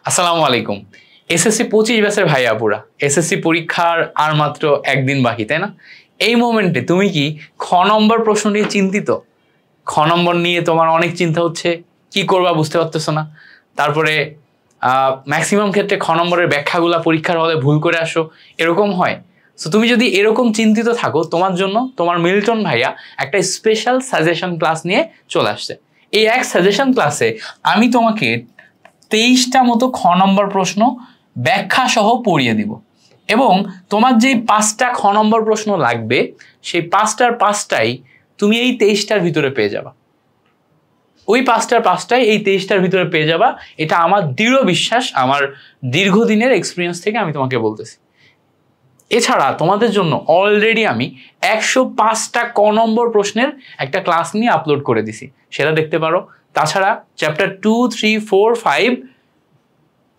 আসসালামু আলাইকুম। এসএসসি 25 ব্যাচের ভাই আপুরা, এসএসসি পরীক্ষার আর মাত্র একদিন বাকি, তাই না? এই মোমেন্টে তুমি কি খ নম্বর প্রশ্ন নিয়ে চিন্তিত? খ নম্বর নিয়ে তোমার অনেক চিন্তা হচ্ছে, কি করবা বুঝতে পারতেছো না। তারপরে ম্যাক্সিমাম ক্ষেত্রে খ নম্বরের ব্যাখ্যাগুলা পরীক্ষার হলে ভুল করে আসো, এরকম হয়। সো তুমি যদি এরকম চিন্তিত থাকো, তোমার জন্য তোমার মিল্টন ভাইয়া একটা স্পেশাল সাজেশন ক্লাস নিয়ে চলে আসছে। এই এক সাজেশন ক্লাসে আমি তোমাকে 23টা মতো খ নম্বর প্রশ্ন ব্যাখ্যা সহ পড়িয়ে দিব এবং তোমার যেই 5টা খ নম্বর প্রশ্ন লাগবে সেই 5টার 5টাই তুমি এই 23টার ভিতরে পেয়ে যাবা। ওই 5টার 5টাই এই 23টার ভিতরে পেয়ে যাবা। এটা আমার দৃঢ় বিশ্বাস, আমার দীর্ঘদিনের এক্সপিরিয়েন্স থেকে আমি তোমাকে বলতেছি। এছাড়া তোমাদের জন্য অলরেডি আমি 105টা ক নম্বর প্রশ্নের একটা ক্লাস নিয়ে আপলোড করে দিছি, সেটা দেখতে পারো। তাছাড়া চ্যাপ্টার 2, 3, 4, 5,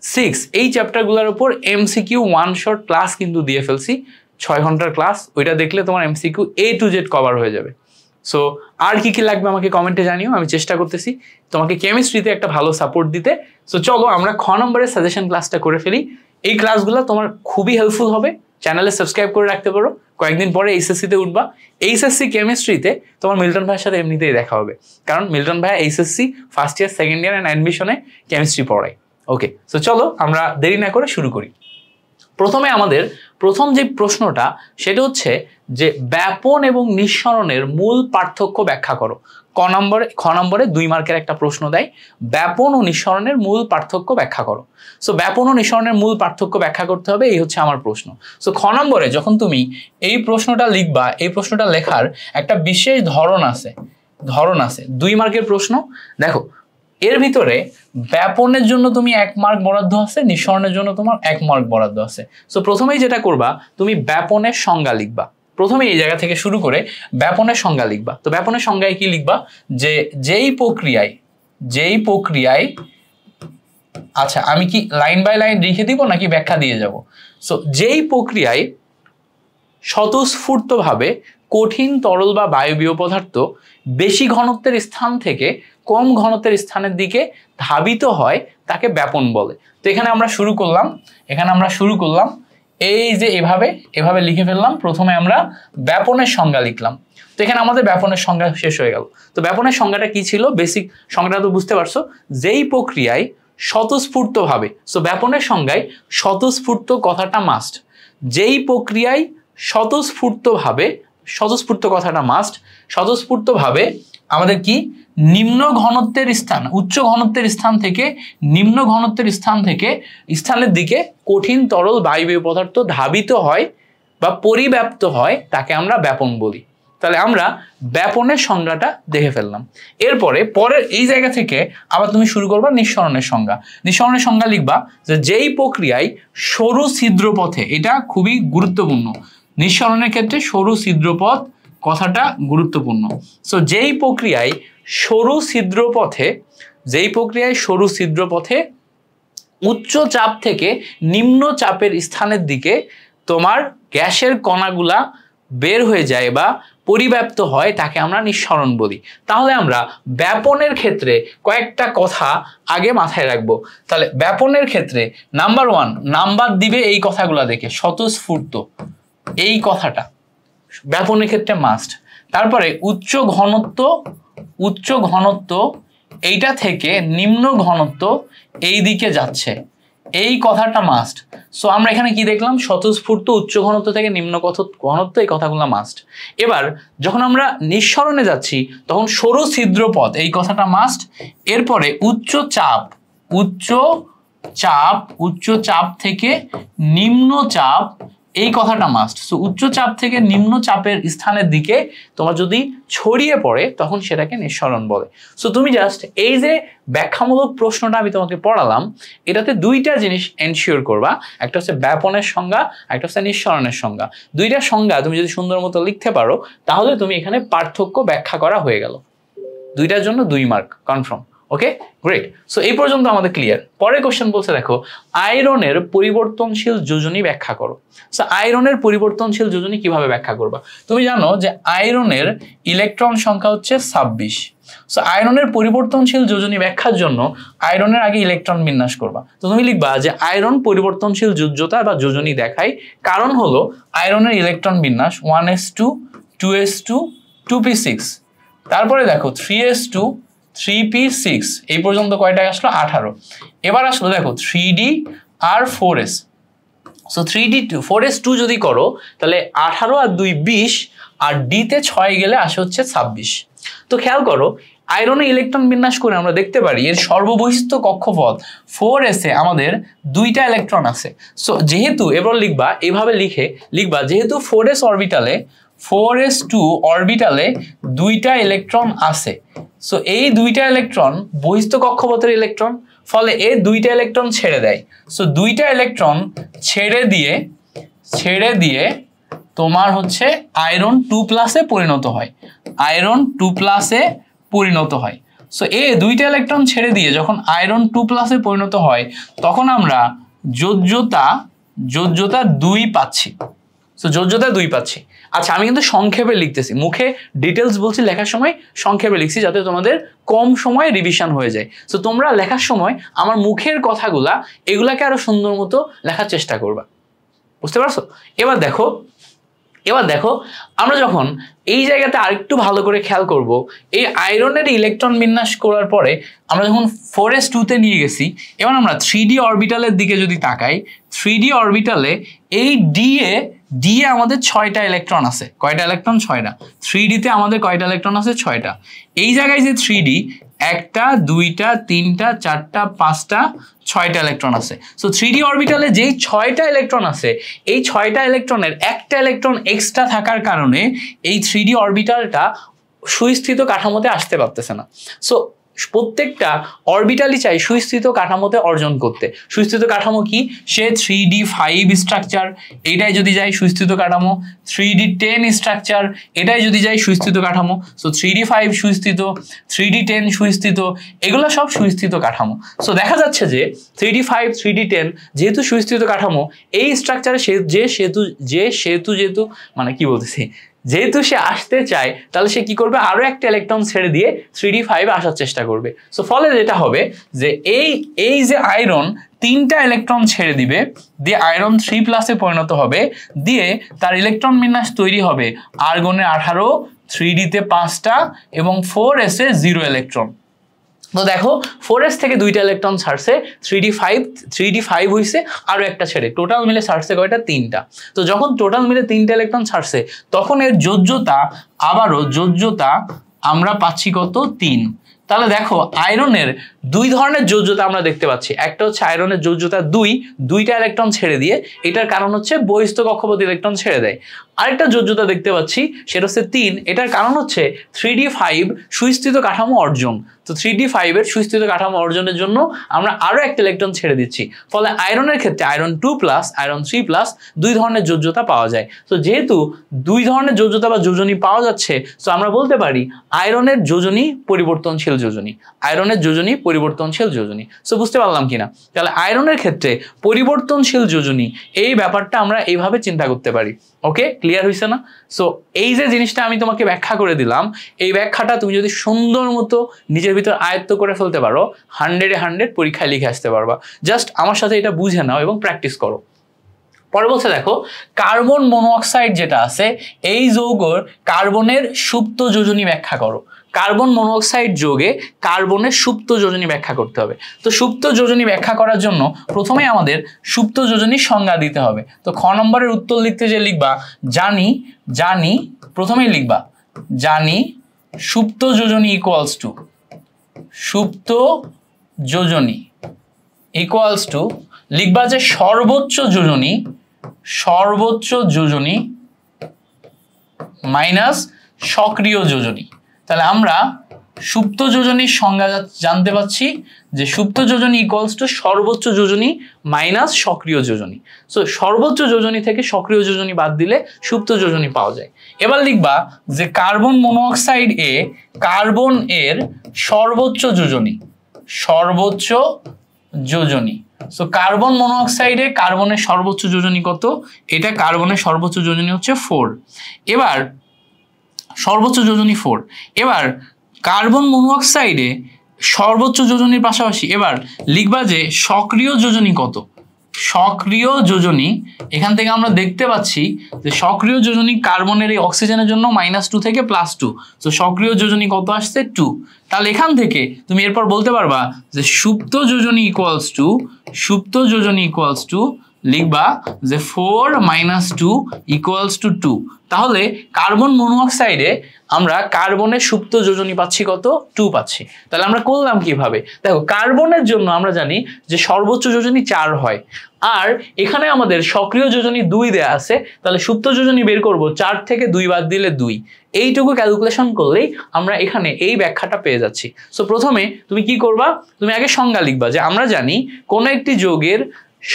6 এই চ্যাপ্টারগুলোর উপর এমসিকিউ ওয়ান শট ক্লাস কিন্তু দিয়ে ফেলছি, 6 ঘন্টার ক্লাস। ওইটা দেখলে তোমার MCQ A to Z cover হয়ে যাবে। সো আর কি কি লাগবে আমাকে কমেন্টে জানিও, আমি চেষ্টা করতেছি তোমাকে কেমিস্ট্রিতে একটা ভালো সাপোর্ট দিতে। সো চলো আমরা খ নম্বরের সাজেশন ক্লাসটা করে ফেলি। এই ক্লাসগুলো তোমার খুবই হেল্পফুল হবে। চ্যানেলে সাবস্ক্রাইব করে রাখতে পারো, কয়েকদিন পরে এইচএসসিতে উঠবা। এইচএসসি কেমিস্ট্রিতে তোমার মিল্টন ভাইয়ের সাথে এমনিতেই দেখা হবে, কারণ মিল্টন ভাই HSC first year, second year and অ্যাডমিশনে কেমিস্ট্রি পড়ায়। ওকে, সো চলো আমরা দেরি না করে শুরু করি। প্রথমে আমাদের প্রথম যে প্রশ্নটা সেটা হচ্ছে যে ব্যাপন এবং নিঃসরণের মূল পার্থক্য ব্যাখ্যা করো। খ নম্বরে 2 মার্কের একটা প্রশ্ন দেয়, ব্যাপন ও নিঃসরণের মূল পার্থক্য ব্যাখ্যা করো। সো ব্যাপন ও নিঃসরণের মূল পার্থক্য ব্যাখ্যা করতে হবে, এই হচ্ছে আমার প্রশ্ন। সো খ নম্বরে যখন তুমি এই প্রশ্নটা লিখবা, এই প্রশ্নটা লেখার একটা বিশেষ ধরন আছে। 2 মার্কের প্রশ্ন। দেখো, এর ভিতরে ব্যাপনের জন্য তুমি 1 মার্ক বরাদ্দ আছে, নিঃসরণের জন্য তোমার 1 মার্ক বরাদ্দ আছে। সো প্রথমেই যেটা করবা, তুমি ব্যাপনের সংজ্ঞা লিখবা। প্রথমে এই জায়গা থেকে শুরু করে ব্যাপনের সংজ্ঞা লিখবা। তো ব্যাপনের সংজ্ঞায় কি লিখবা, যে যেই প্রক্রিয়ায় আচ্ছা, আমি কি লাইন বাই লাইন লিখে দিব নাকি ব্যাখ্যা দিয়ে যাব? সো যেই প্রক্রিয়ায় স্বতঃস্ফূর্তভাবে কঠিন তরল বা বায়বীয় পদার্থ বেশি ঘনত্বের স্থান থেকে কম ঘনত্বের স্থানের দিকে ধাবিত হয় তাকে ব্যাপন বলে। তো এখানে আমরা শুরু করলাম এই যে এভাবে লিখে ফেললাম। প্রথমে আমরা ব্যাপনের সংজ্ঞা লিখলাম। তো এখানে আমাদের ব্যাপনের সংজ্ঞা শেষ হয়ে গেল। তো ব্যাপনের সংজ্ঞাটা কি ছিল, বেসিক সংজ্ঞাটা তো বুঝতে পারছো, যেই প্রক্রিয়ায় স্বতঃস্ফূর্তভাবে। সো ব্যাপনের সংজ্ঞায় স্বতঃস্ফূর্ত কথাটা মাস্ট। যেই প্রক্রিয়ায় স্বতঃস্ফূর্ত কথাটা মাস্ট। স্বতঃস্ফূর্তভাবে আমাদের কি নিম্ন ঘনত্বের স্থান, উচ্চ ঘনত্বের স্থান থেকে নিম্ন ঘনত্বের স্থানের দিকে কঠিন তরল বায়বীয় পদার্থ ধাবিত হয় বা পরিব্যাপ্ত হয় তাকে আমরা ব্যাপন বলি। তাহলে আমরা ব্যাপনের সংজ্ঞাটা দেখে ফেললাম। এরপরে পরের এই জায়গা থেকে আবার তুমি শুরু করবা নিঃসরণের সংজ্ঞা। নিঃসরণের সংজ্ঞা লিখবা যে যেই প্রক্রিয়ায় সরু ছিদ্রপথে, এটা খুবই গুরুত্বপূর্ণ, নিঃসরণের ক্ষেত্রে সরু ছিদ্রপথ কথাটা গুরুত্বপূর্ণ। সো যেই প্রক্রিয়ায় সরু ছিদ্রপথে উচ্চ চাপ থেকে নিম্ন চাপের স্থানের দিকে তোমার গ্যাসের কণাগুলা বের হয়ে যায় বা পরিব্যাপ্ত হয় তাকে আমরা নিঃসরণ বলি। তাহলে আমরা ব্যাপনের ক্ষেত্রে কয়েকটা কথা আগে মাথায় রাখবো। তাহলে ব্যাপনের ক্ষেত্রে নাম্বার 1 নাম্বার দিবে এই কথাগুলা দেখে, স্বতঃস্ফূর্ত এই কথাটা ব্যাপনের ক্ষেত্রে মাস্ট। তারপরে উচ্চ ঘনত্ব এইটা থেকে নিম্ন ঘনত্ব এই দিকে যাচ্ছে, এই কথাটা মাস্ট। সো আমরা এখানে কি দেখলাম, স্বতঃস্ফূর্ত, উচ্চ ঘনত্ব থেকে নিম্ন ঘনত্ব, এই কথাগুলো মাস্ট। এবার যখন আমরা নিঃসরণে যাচ্ছি তখন সরু ছিদ্রপথ এই কথাটা মাস্ট। এরপরে উচ্চ চাপ থেকে নিম্ন চাপ এই কথাটা মাস্ট। সো উচ্চ চাপ থেকে নিম্ন চাপের স্থানের দিকে তোমার যদি ছড়িয়ে পড়ে তখন সেটাকে নিঃসরণ বলে। সো তুমি জাস্ট এই যে ব্যাখ্যামূলক প্রশ্নটা আমি তোমাকে পড়ালাম, এটাতে 2টা জিনিস এনশিওর করবা, একটা হচ্ছে ব্যাপনের সংজ্ঞা, একটা হচ্ছে নিঃসরণের সংজ্ঞা। 2টা সংজ্ঞা তুমি যদি সুন্দর মতো লিখতে পারো তাহলে তুমি এখানে পার্থক্য ব্যাখ্যা করা হয়ে গেল। 2টার জন্য 2 মার্ক কনফার্ম। ওকে, গ্রেট। সো এই পর্যন্ত আমাদের ক্লিয়ার। পরের কোশ্চেন বলছে, দেখো আয়রনের পরিবর্তনশীল যোজনী ব্যাখ্যা করো। সো আয়রনের পরিবর্তনশীল যোজনী কিভাবে ব্যাখ্যা করবা? তুমি জানো যে আয়রনের ইলেকট্রন সংখ্যা হচ্ছে 26। সো আয়রনের পরিবর্তনশীল যোজনী ব্যাখ্যার জন্য আয়রনের আগে ইলেকট্রন বিন্যাস করবা। তো তুমি লিখবা যে আয়রন পরিবর্তনশীল যোজ্যতা বা যোজনী দেখায়, কারণ হলো আয়রনের ইলেকট্রন বিন্যাস 1s2 2s2 2p6, তারপরে দেখো 3s2 3p6, এই পর্যন্ত কয়টা আসলো 18। এবার আসলো দেখো 3d আর 4s। সো 3d 4s2 যদি করো তাহলে 18 আর 2 20, আর d তে 6 গেলে আসে হচ্ছে 26। তো খেয়াল করো আয়রনে ইলেকট্রন বিন্যাস করে আমরা দেখতে পারি এর সর্ববহিস্থ কক্ষপথ 4s এ আমাদের 2টা ইলেকট্রন আছে। সো যেহেতু এবার লিখবা এইভাবে লিখবা যেহেতু 4s অরবিটালে 4s2 অরবিটালে 2টা ইলেকট্রন আছে, সো এই 2টা ইলেকট্রন বহিস্থ কক্ষপথের ইলেকট্রন, ফলে এই 2টা ইলেকট্রন ছেড়ে দেয়। সো 2টা ইলেকট্রন ছেড়ে দিয়ে তোমার হচ্ছে আয়রন 2+ এ পরিণত হয়, আয়রন 2+ এ পরিণত হয়। সো এই 2টা ইলেকট্রন ছেড়ে দিয়ে যখন আয়রন 2+ এ পরিণত হয় তখন আমরা যোজ্যতা 2 পাচ্ছি। সো যোজ্যতা 2 পাচ্ছি। আচ্ছা আমি কিন্তু সংক্ষেপে লিখতেছি, মুখে ডিটেলস বলছি, লেখার সময় সংক্ষেপে লিখছি যাতে তোমাদের কম সময় রিভিশন হয়ে যায়। সো তোমরা লেখার সময় আমার মুখের কথাগুলা এগুলাকে আরো সুন্দর মতো লেখার চেষ্টা করবা, বুঝতে পারছো? এবার দেখো আমরা যখন এই জায়গাতে আরেকটু ভালো করে খেয়াল করব, এই আয়রনের ইলেকট্রন বিন্যাস করার পরে আমরা যখন 4s2 তে নিয়ে গেছি, এবার আমরা 3d অরবিটালের দিকে যদি তাকাই, 3d অরবিটালে এই d এ আমাদের 6টা ইলেকট্রন আছে। কয়টা ইলেকট্রন? 6টা। 3d তে আমাদের কয়টা ইলেকট্রন আছে? 6টা। এই জায়গায় যে 3d 1টা 2টা 3টা 4টা 5টা 6টা ইলেকট্রন আছে। সো 3d অরবিটালে যেই 6টা ইলেকট্রন আছে, এই 6টা ইলেকট্রনের একটা ইলেকট্রন এক্সট্রা থাকার কারণে এই 3d অরবিটালটা সুস্থিত কাঠামোতে আসতে পারতেছে না। সো প্রত্যেকটা অরবিটালই চাই সুস্থিত কাঠামোতে অর্জন করতে। সুস্থিত কাঠামো কি? সে 3d5 স্ট্রাকচার, এটাই যদি যায় সুস্থিত কাঠামো। 3d10 স্ট্রাকচার, এটাই যদি যায় সুস্থিত কাঠামো। সো 3d5 সুস্থিত, 3d10 সুস্থিত, এগুলো সব সুস্থিত কাঠামো। সো দেখা যাচ্ছে যে 3d5 3d10 যেহেতু সুস্থিত কাঠামো, এই স্ট্রাকচারে যেহেতু সে আসতে চায়, তাহলে সে কি করবে? আরো একটা ইলেকট্রন ছেড়ে দিয়ে 3d5 আসার চেষ্টা করবে। সো ফলে যেটা হবে যে এই যে আয়রন 3টা ইলেকট্রন ছেড়ে দিবে, দিয়ে আয়রন 3+ এ পরিণত হবে, দিয়ে তার ইলেকট্রন বিন্যাস তৈরি হবে আর্গনে 18, 3d তে 5টা এবং 4s এ 0 ইলেকট্রন। তো দেখো 4s থেকে 2টা ইলেকট্রন ছাড়ছে, 3d5 হইছে, আরো একটা ছেড়ে, টোটাল মিলে ছাড়ছে কয়টা? 3টা। তো যখন টোটাল মিলে 3টা ইলেকট্রন ছাড়ছে তখন এর যোজ্যতা আমরা পাচ্ছি কত? 3। তাহলে দেখো আয়রনের 2 ধরনের যোজ্যতা আমরা দেখতে পাচ্ছি। একটা হচ্ছে আয়রনের যোজ্যতা 2টা ইলেকট্রন ছেড়ে দিয়ে, এটার কারণ হচ্ছে বহিস্থ কক্ষপথ ইলেকট্রন ছেড়ে দেয়। আরেকটা যোজ্যতা দেখতে পাচ্ছি সেটা হচ্ছে 3, এটার কারণ হচ্ছে 3d5 সুস্থিত কাঠামো অর্জন। তো 3d5 এর সুস্থিত কাঠামো অর্জনের জন্য আমরা আরো একটা ইলেকট্রন ছেড়ে দিচ্ছি, ফলে আয়রনের ক্ষেত্রে আয়রন 2+, আয়রন 3+, 2 ধরনের যোজ্যতা পাওয়া যায়। তো যেহেতু 2 ধরনের যোজ্যতা বা যোজনী পাওয়া যাচ্ছে, তো আমরা বলতে পারি আয়রনের যোজনী পরিবর্তনশীল যোজনী, আয়রনের যোজনী পরিবর্তনশীল যোজনী। সো বুঝতে পারলাম কিনা? তাহলে আয়রনের ক্ষেত্রে পরিবর্তনশীল যোজনী, এই ব্যাপারটা আমরা এইভাবে চিন্তা করতে পারি। ওকে, ক্লিয়ার হয়েছে না? সো এই যে জিনিসটা আমি তোমাকে ব্যাখ্যা করে দিলাম, এই ব্যাখ্যাটা তুমি যদি সুন্দর মতো নিজের ভিতর আয়ত্ত করে ফেলতে পারো, 100-এ 100 পরীক্ষায় লিখে আসতে পারবা। জাস্ট আমার সাথে এটা বুঝে নাও এবং প্র্যাকটিস করো। পরে বলছে দেখো কার্বন মনোঅক্সাইড যেটা আছে, এই যৌগর কার্বনের সুপ্ত যোজনী ব্যাখ্যা করো। কার্বন মনোঅক্সাইড যৌগে কার্বনের সুপ্ত যোজনী ব্যাখ্যা করতে হবে। তো সুপ্ত যোজনী ব্যাখ্যা করার জন্য প্রথমে আমাদের সুপ্ত যোজনীর সংজ্ঞা দিতে হবে। তো খ নম্বরের উত্তর লিখতে যে লিখবা জানি, প্রথমেই লিখবা জানি সুপ্ত যোজনী ইকুয়ালস টু, সুপ্ত যোজনী ইকুয়ালস টু, লিখবা যে সর্বোচ্চ যোজনী মাইনাস সক্রিয় যোজনী। তাহলে আমরা সুপ্ত যোজনীর সংজ্ঞা জানতে পাচ্ছি যে সুপ্ত যোজনী ইকুয়ালস টু সর্বোচ্চ যোজনী মাইনাস সক্রিয় যোজনী। সো সর্বোচ্চ যোজনী থেকে সক্রিয় যোজনী বাদ দিলে সুপ্ত যোজনী পাওয়া যায়। এবার লিখবা যে কার্বন মনোঅক্সাইড এ কার্বন এর সর্বোচ্চ যোজনী। সো কার্বন মনোঅক্সাইডে কার্বনের সর্বোচ্চ যোজনী কত? এটা কার্বনের সর্বোচ্চ যোজনী হচ্ছে 4। এবার সর্বোচ্চ যোজনী 4। এবার কার্বন মনোঅক্সাইডে সর্বোচ্চ যোজনীর পাশাপাশি এবার লিখবা যে সক্রিয় যোজনী কত। সক্রিয় যোজনী এখান থেকে আমরা দেখতে পাচ্ছি যে সক্রিয় যোজনী কার্বনের এই অক্সিজেনের জন্য -2 থেকে +2, তো সক্রিয় যোজনী কত আসছে 2। তাহলে এখান থেকে তুমি এরপর বলতে পারবা যে সুপ্ত যোজনী ইকুয়ালস টু লিখবা যে 4 - 2 = 2। তাহলে কার্বন মনোঅক্সাইডে আমরা কার্বনের সুপ্ত যোজনী পাচ্ছি কত, 2 পাচ্ছি। তাহলে আমরা করলাম কিভাবে, দেখো কার্বনের জন্য আমরা জানি যে সর্বোচ্চ যোজনী 4 হয়, আর এখানে আমাদের সক্রিয় যোজনী 2 দেয়া আছে, তাহলে সুপ্ত যোজনী বের করব 4 থেকে 2 বাদ দিলে 2, এইটুকু ক্যালকুলেশন করলেই আমরা এখানে এই ব্যাখ্যাটা পেয়ে যাচ্ছি। সো প্রথমে তুমি কি করবা, তুমি আগে সংজ্ঞা লিখবা যে আমরা জানি কোন একটি যৌগের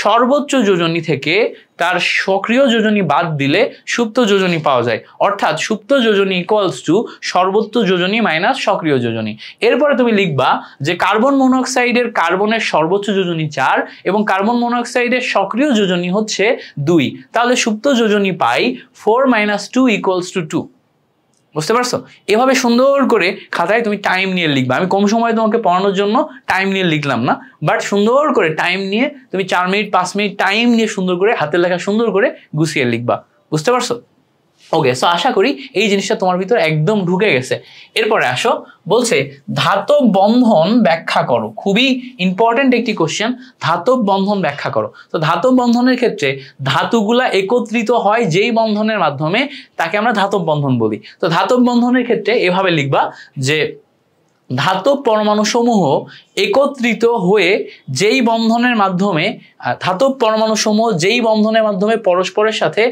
সর্বোচ্চ যোজনী থেকে তার সক্রিয় যোজনী বাদ দিলে সুপ্ত যোজনী পাওয়া যায়, অর্থাৎ সুপ্ত যোজনী ইকুয়ালস টু সর্বোচ্চ যোজনী মাইনাস সক্রিয় যোজনী। এরপরে তুমি লিখবা যে কার্বন মনোঅক্সাইডের কার্বনের সর্বোচ্চ যোজনী 4 এবং কার্বন মনোঅক্সাইডের সক্রিয় যোজনী হচ্ছে 2, তাহলে সুপ্ত যোজনী পাই 4 - 2 = 2। বুঝতে পারছো? এভাবে সুন্দর করে খাতায় তুমি টাইম নিয়ে লিখবা। আমি কম সময় তোমাকে পড়ানোর জন্য টাইম নিয়ে লিখলাম না, বাট সুন্দর করে টাইম নিয়ে তুমি 4 মিনিট 5 মিনিট টাইম নিয়ে সুন্দর করে হাতের লেখা সুন্দর করে গুছিয়ে লিখবা। বুঝতে পারছো? ওকে, সো আশা করি এই জিনিসটা তোমার ভিতরে একদম ঢুকে গেছে। এরপরে আসো, বলছে ধাতব বন্ধন ব্যাখ্যা করো। খুবই ইম্পর্টেন্ট একটি কোশ্চেন, ধাতব বন্ধন ব্যাখ্যা করো। তো ধাতব বন্ধনের ক্ষেত্রে ধাতুগুলা একত্রিত হয় যেই বন্ধনের মাধ্যমে, তাকে আমরা ধাতব বন্ধন বলি। তো ধাতব বন্ধনের ক্ষেত্রে এভাবে লিখবা যে ধাতব পরমাণু সমূহ একত্রিত হয়ে যেই বন্ধনের মাধ্যমে ধাতব পরমাণু সমূহ যেই বন্ধনের মাধ্যমে পরস্পরের সাথে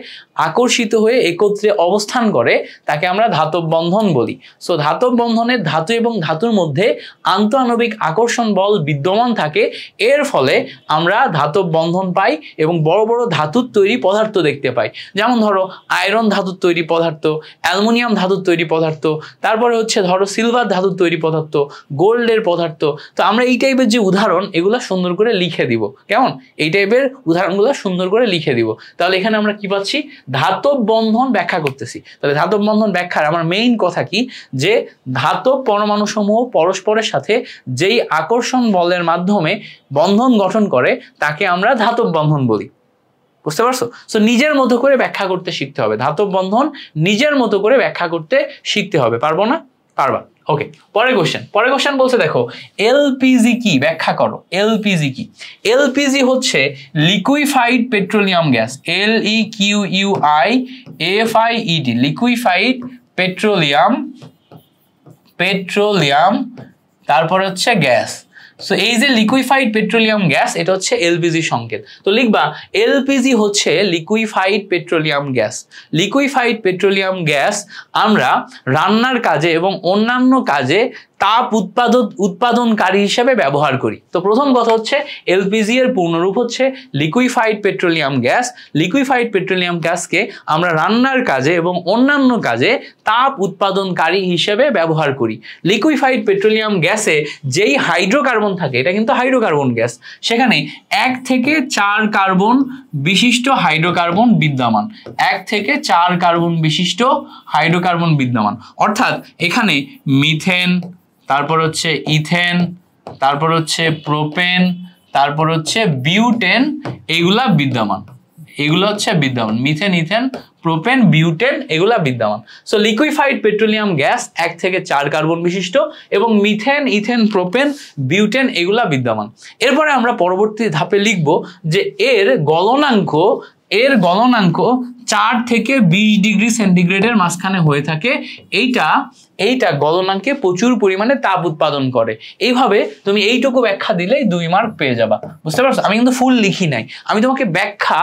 আকর্ষিত হয়ে একত্রে অবস্থান করে তাকে আমরা ধাতব বন্ধন বলি। সো ধাতব বন্ধনে ধাতু এবং ধাতুর মধ্যে আন্তঃআণবিক আকর্ষণ বল বিদ্যমান থাকে, এর ফলে আমরা ধাতব বন্ধন পাই এবং বড় বড় ধাতুর তৈরি পদার্থ দেখতে পাই। যেমন ধরো আয়রন ধাতুর তৈরি পদার্থ, অ্যালুমিনিয়াম ধাতুর তৈরি পদার্থ, তারপরে হচ্ছে ধরো সিলভার ধাতুর তৈরি পদার্থ, গোল্ডের পদার্থ। তো আমরা এই টাইপের যে উদাহরণ এগুলো সুন্দর করে লিখে দিব, কেমন? এই টাইপের উদাহরণগুলো সুন্দর করে লিখে দিব। তাহলে এখানে আমরা কি পাচ্ছি, ধাতব বন্ধন ব্যাখ্যা করতেছি। তাহলে ধাতব বন্ধন ব্যাখ্যার আমার মেইন কথা কি, যে ধাতব পরমাণু সমূহ পরস্পরের সাথে যেই আকর্ষণ বলের মাধ্যমে বন্ধন গঠন করে তাকে আমরা ধাতব বন্ধন বলি। বুঝতে পারছো? সো নিজের মতো করে ব্যাখ্যা করতে শিখতে হবে, ধাতব বন্ধন নিজের মতো করে ব্যাখ্যা করতে শিখতে হবে। পারবো না? পারবা। ওকে, পরের কোশ্চেন বলছে দেখো এলপিজি কি, ব্যাখ্যা করো। এলপিজি কি? এলপিজি হচ্ছে liquefied petroleum gas, LEQUIFIED, liquefied petroleum তারপর হচ্ছে গ্যাস। সো এই যে লিকুইফাইড পেট্রোলিয়াম গ্যাস, এটা হচ্ছে এলপিজি সংকেত। তো লিখবা এলপিজি হচ্ছে liquefied petroleum gas. Liquefied petroleum gas আমরা রান্নার কাজে এবং অন্যান্য কাজে তাপ উৎপাদনকারী হিসেবে ব্যবহার করি। তো প্রথম কথা হচ্ছে এলপিজি এর পূর্ণরূপ হচ্ছে liquefied petroleum gas. Liquefied petroleum গ্যাসকে আমরা রান্নার কাজে এবং অন্যান্য কাজে তাপ উৎপাদনকারী হিসেবে ব্যবহার করি। লিকুইফাইড পেট্রোলিয়াম গ্যাসে যেই হাইড্রোকার্বন থাকে, এটা কিন্তু হাইড্রোকার্বন গ্যাস, সেখানে 1 থেকে 4 কার্বন বিশিষ্ট হাইড্রোকার্বন বিদ্যমান। 1 থেকে 4 কার্বন বিশিষ্ট হাইড্রোকার্বন বিদ্যমান, অর্থাৎ এখানে মিথেন, তারপর হচ্ছে ইথেন, তারপর হচ্ছে প্রোপেন, তারপর হচ্ছে বিউটেন, এইগুলা বিদ্যমান। এগুলো হচ্ছে বিদ্যমান, মিথেন, ইথেন, প্রোপেন, বিউটেন, এগুলা বিদ্যমান। সো লিকুইফাইড পেট্রোলিয়াম গ্যাস 1 থেকে 4 কার্বন বিশিষ্ট এবং মিথেন, ইথেন, প্রোপেন, বিউটেন এগুলা বিদ্যমান। এরপরে আমরা পরবর্তী ধাপে লিখব যে এর গলনাঙ্ক 4 থেকে 20 ডিগ্রি সেন্টিগ্রেডের মাঝখানে হয়ে থাকে। এইটা গলনাঙ্কে প্রচুর পরিমাণে তাপ উৎপাদন করে। এইভাবে তুমি এইটুকু ব্যাখ্যা দিলেই 2 মার্ক পেয়ে যাবা। বুঝতে পারছো? আমি কিন্তু ফুল লিখি নাই, আমি তোমাকে ব্যাখ্যা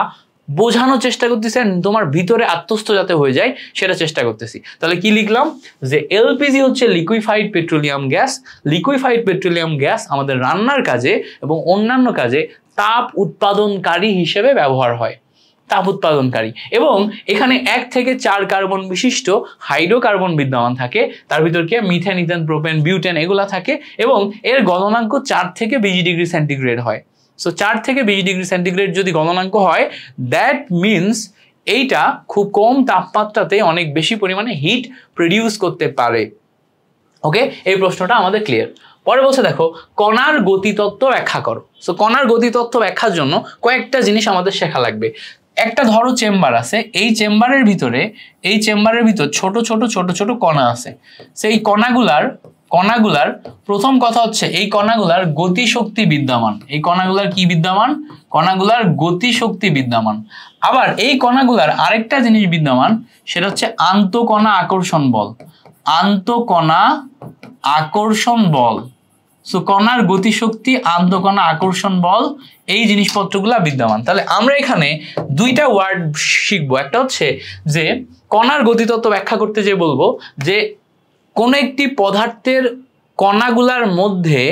বোঝানোর চেষ্টা করতেছি, তোমার ভিতরে আত্মস্থ যাতে হয়ে যায় সেটা চেষ্টা করতেছি। তাহলে কি লিখলাম, যে এলপিজি হচ্ছে liquefied petroleum gas. Liquefied petroleum gas আমাদের রান্নার কাজে এবং অন্যান্য কাজে তাপ উৎপাদনকারী হিসেবে ব্যবহার হয়, তাপ উৎপাদনকারী। এবং এখানে 1 থেকে 4 কার্বন বিশিষ্ট হাইড্রোকার্বন বিদ্যমান থাকে, তার ভিতর কি মিথেন, ইথেন, প্রোপেন, বিউটেন এগুলা থাকে এবং এর গলনাঙ্ক 4 থেকে 20 ডিগ্রি সেন্টিগ্রেড হয়। সো 4 থেকে 20 ডিগ্রি সেন্টিগ্রেড যদি গলনাঙ্ক হয়, দ্যাট মিনস এইটা খুব কম তাপমাত্রাতে অনেক বেশি পরিমাণে হিট প্রডিউস করতে পারে। ওকে, এই প্রশ্নটা আমাদের ক্লিয়ার। পরে বলছে দেখো কণার গতিতত্ত্ব ব্যাখ্যা করো। সো কণার গতিতত্ত্ব ব্যাখ্যার জন্য কয়েকটা জিনিস আমাদের শেখা লাগবে। একটা ধরো চেম্বার আছে, এই চেম্বারের ভিতর ছোট ছোট ছোট ছোট কণা আছে। সেই কণাগুলার প্রথম কথা হচ্ছে এই কণাগুলার গতিশক্তি বিদ্যমান। এই কণাগুলার কি বিদ্যমান? কণাগুলার গতিশক্তি বিদ্যমান। আবার এই কণাগুলার আরেকটা জিনিস বিদ্যমান, সেটা হচ্ছে আন্তঃকণা আকর্ষণ বল। আন্তঃকণা আকর্ষণ বল। সো কণার গতিশক্তি, আন্তঃকণা আকর্ষণ বল, এই জিনিসপত্রগুলো বিদ্যমান। তাহলে আমরা এখানে দুইটা ওয়ার্ড শিখবো। একটা হচ্ছে যে কণার গতিতত্ত্ব ব্যাখ্যা করতে যে বলবো যে কোন একটি পদার্থের কণাগুলার মধ্যে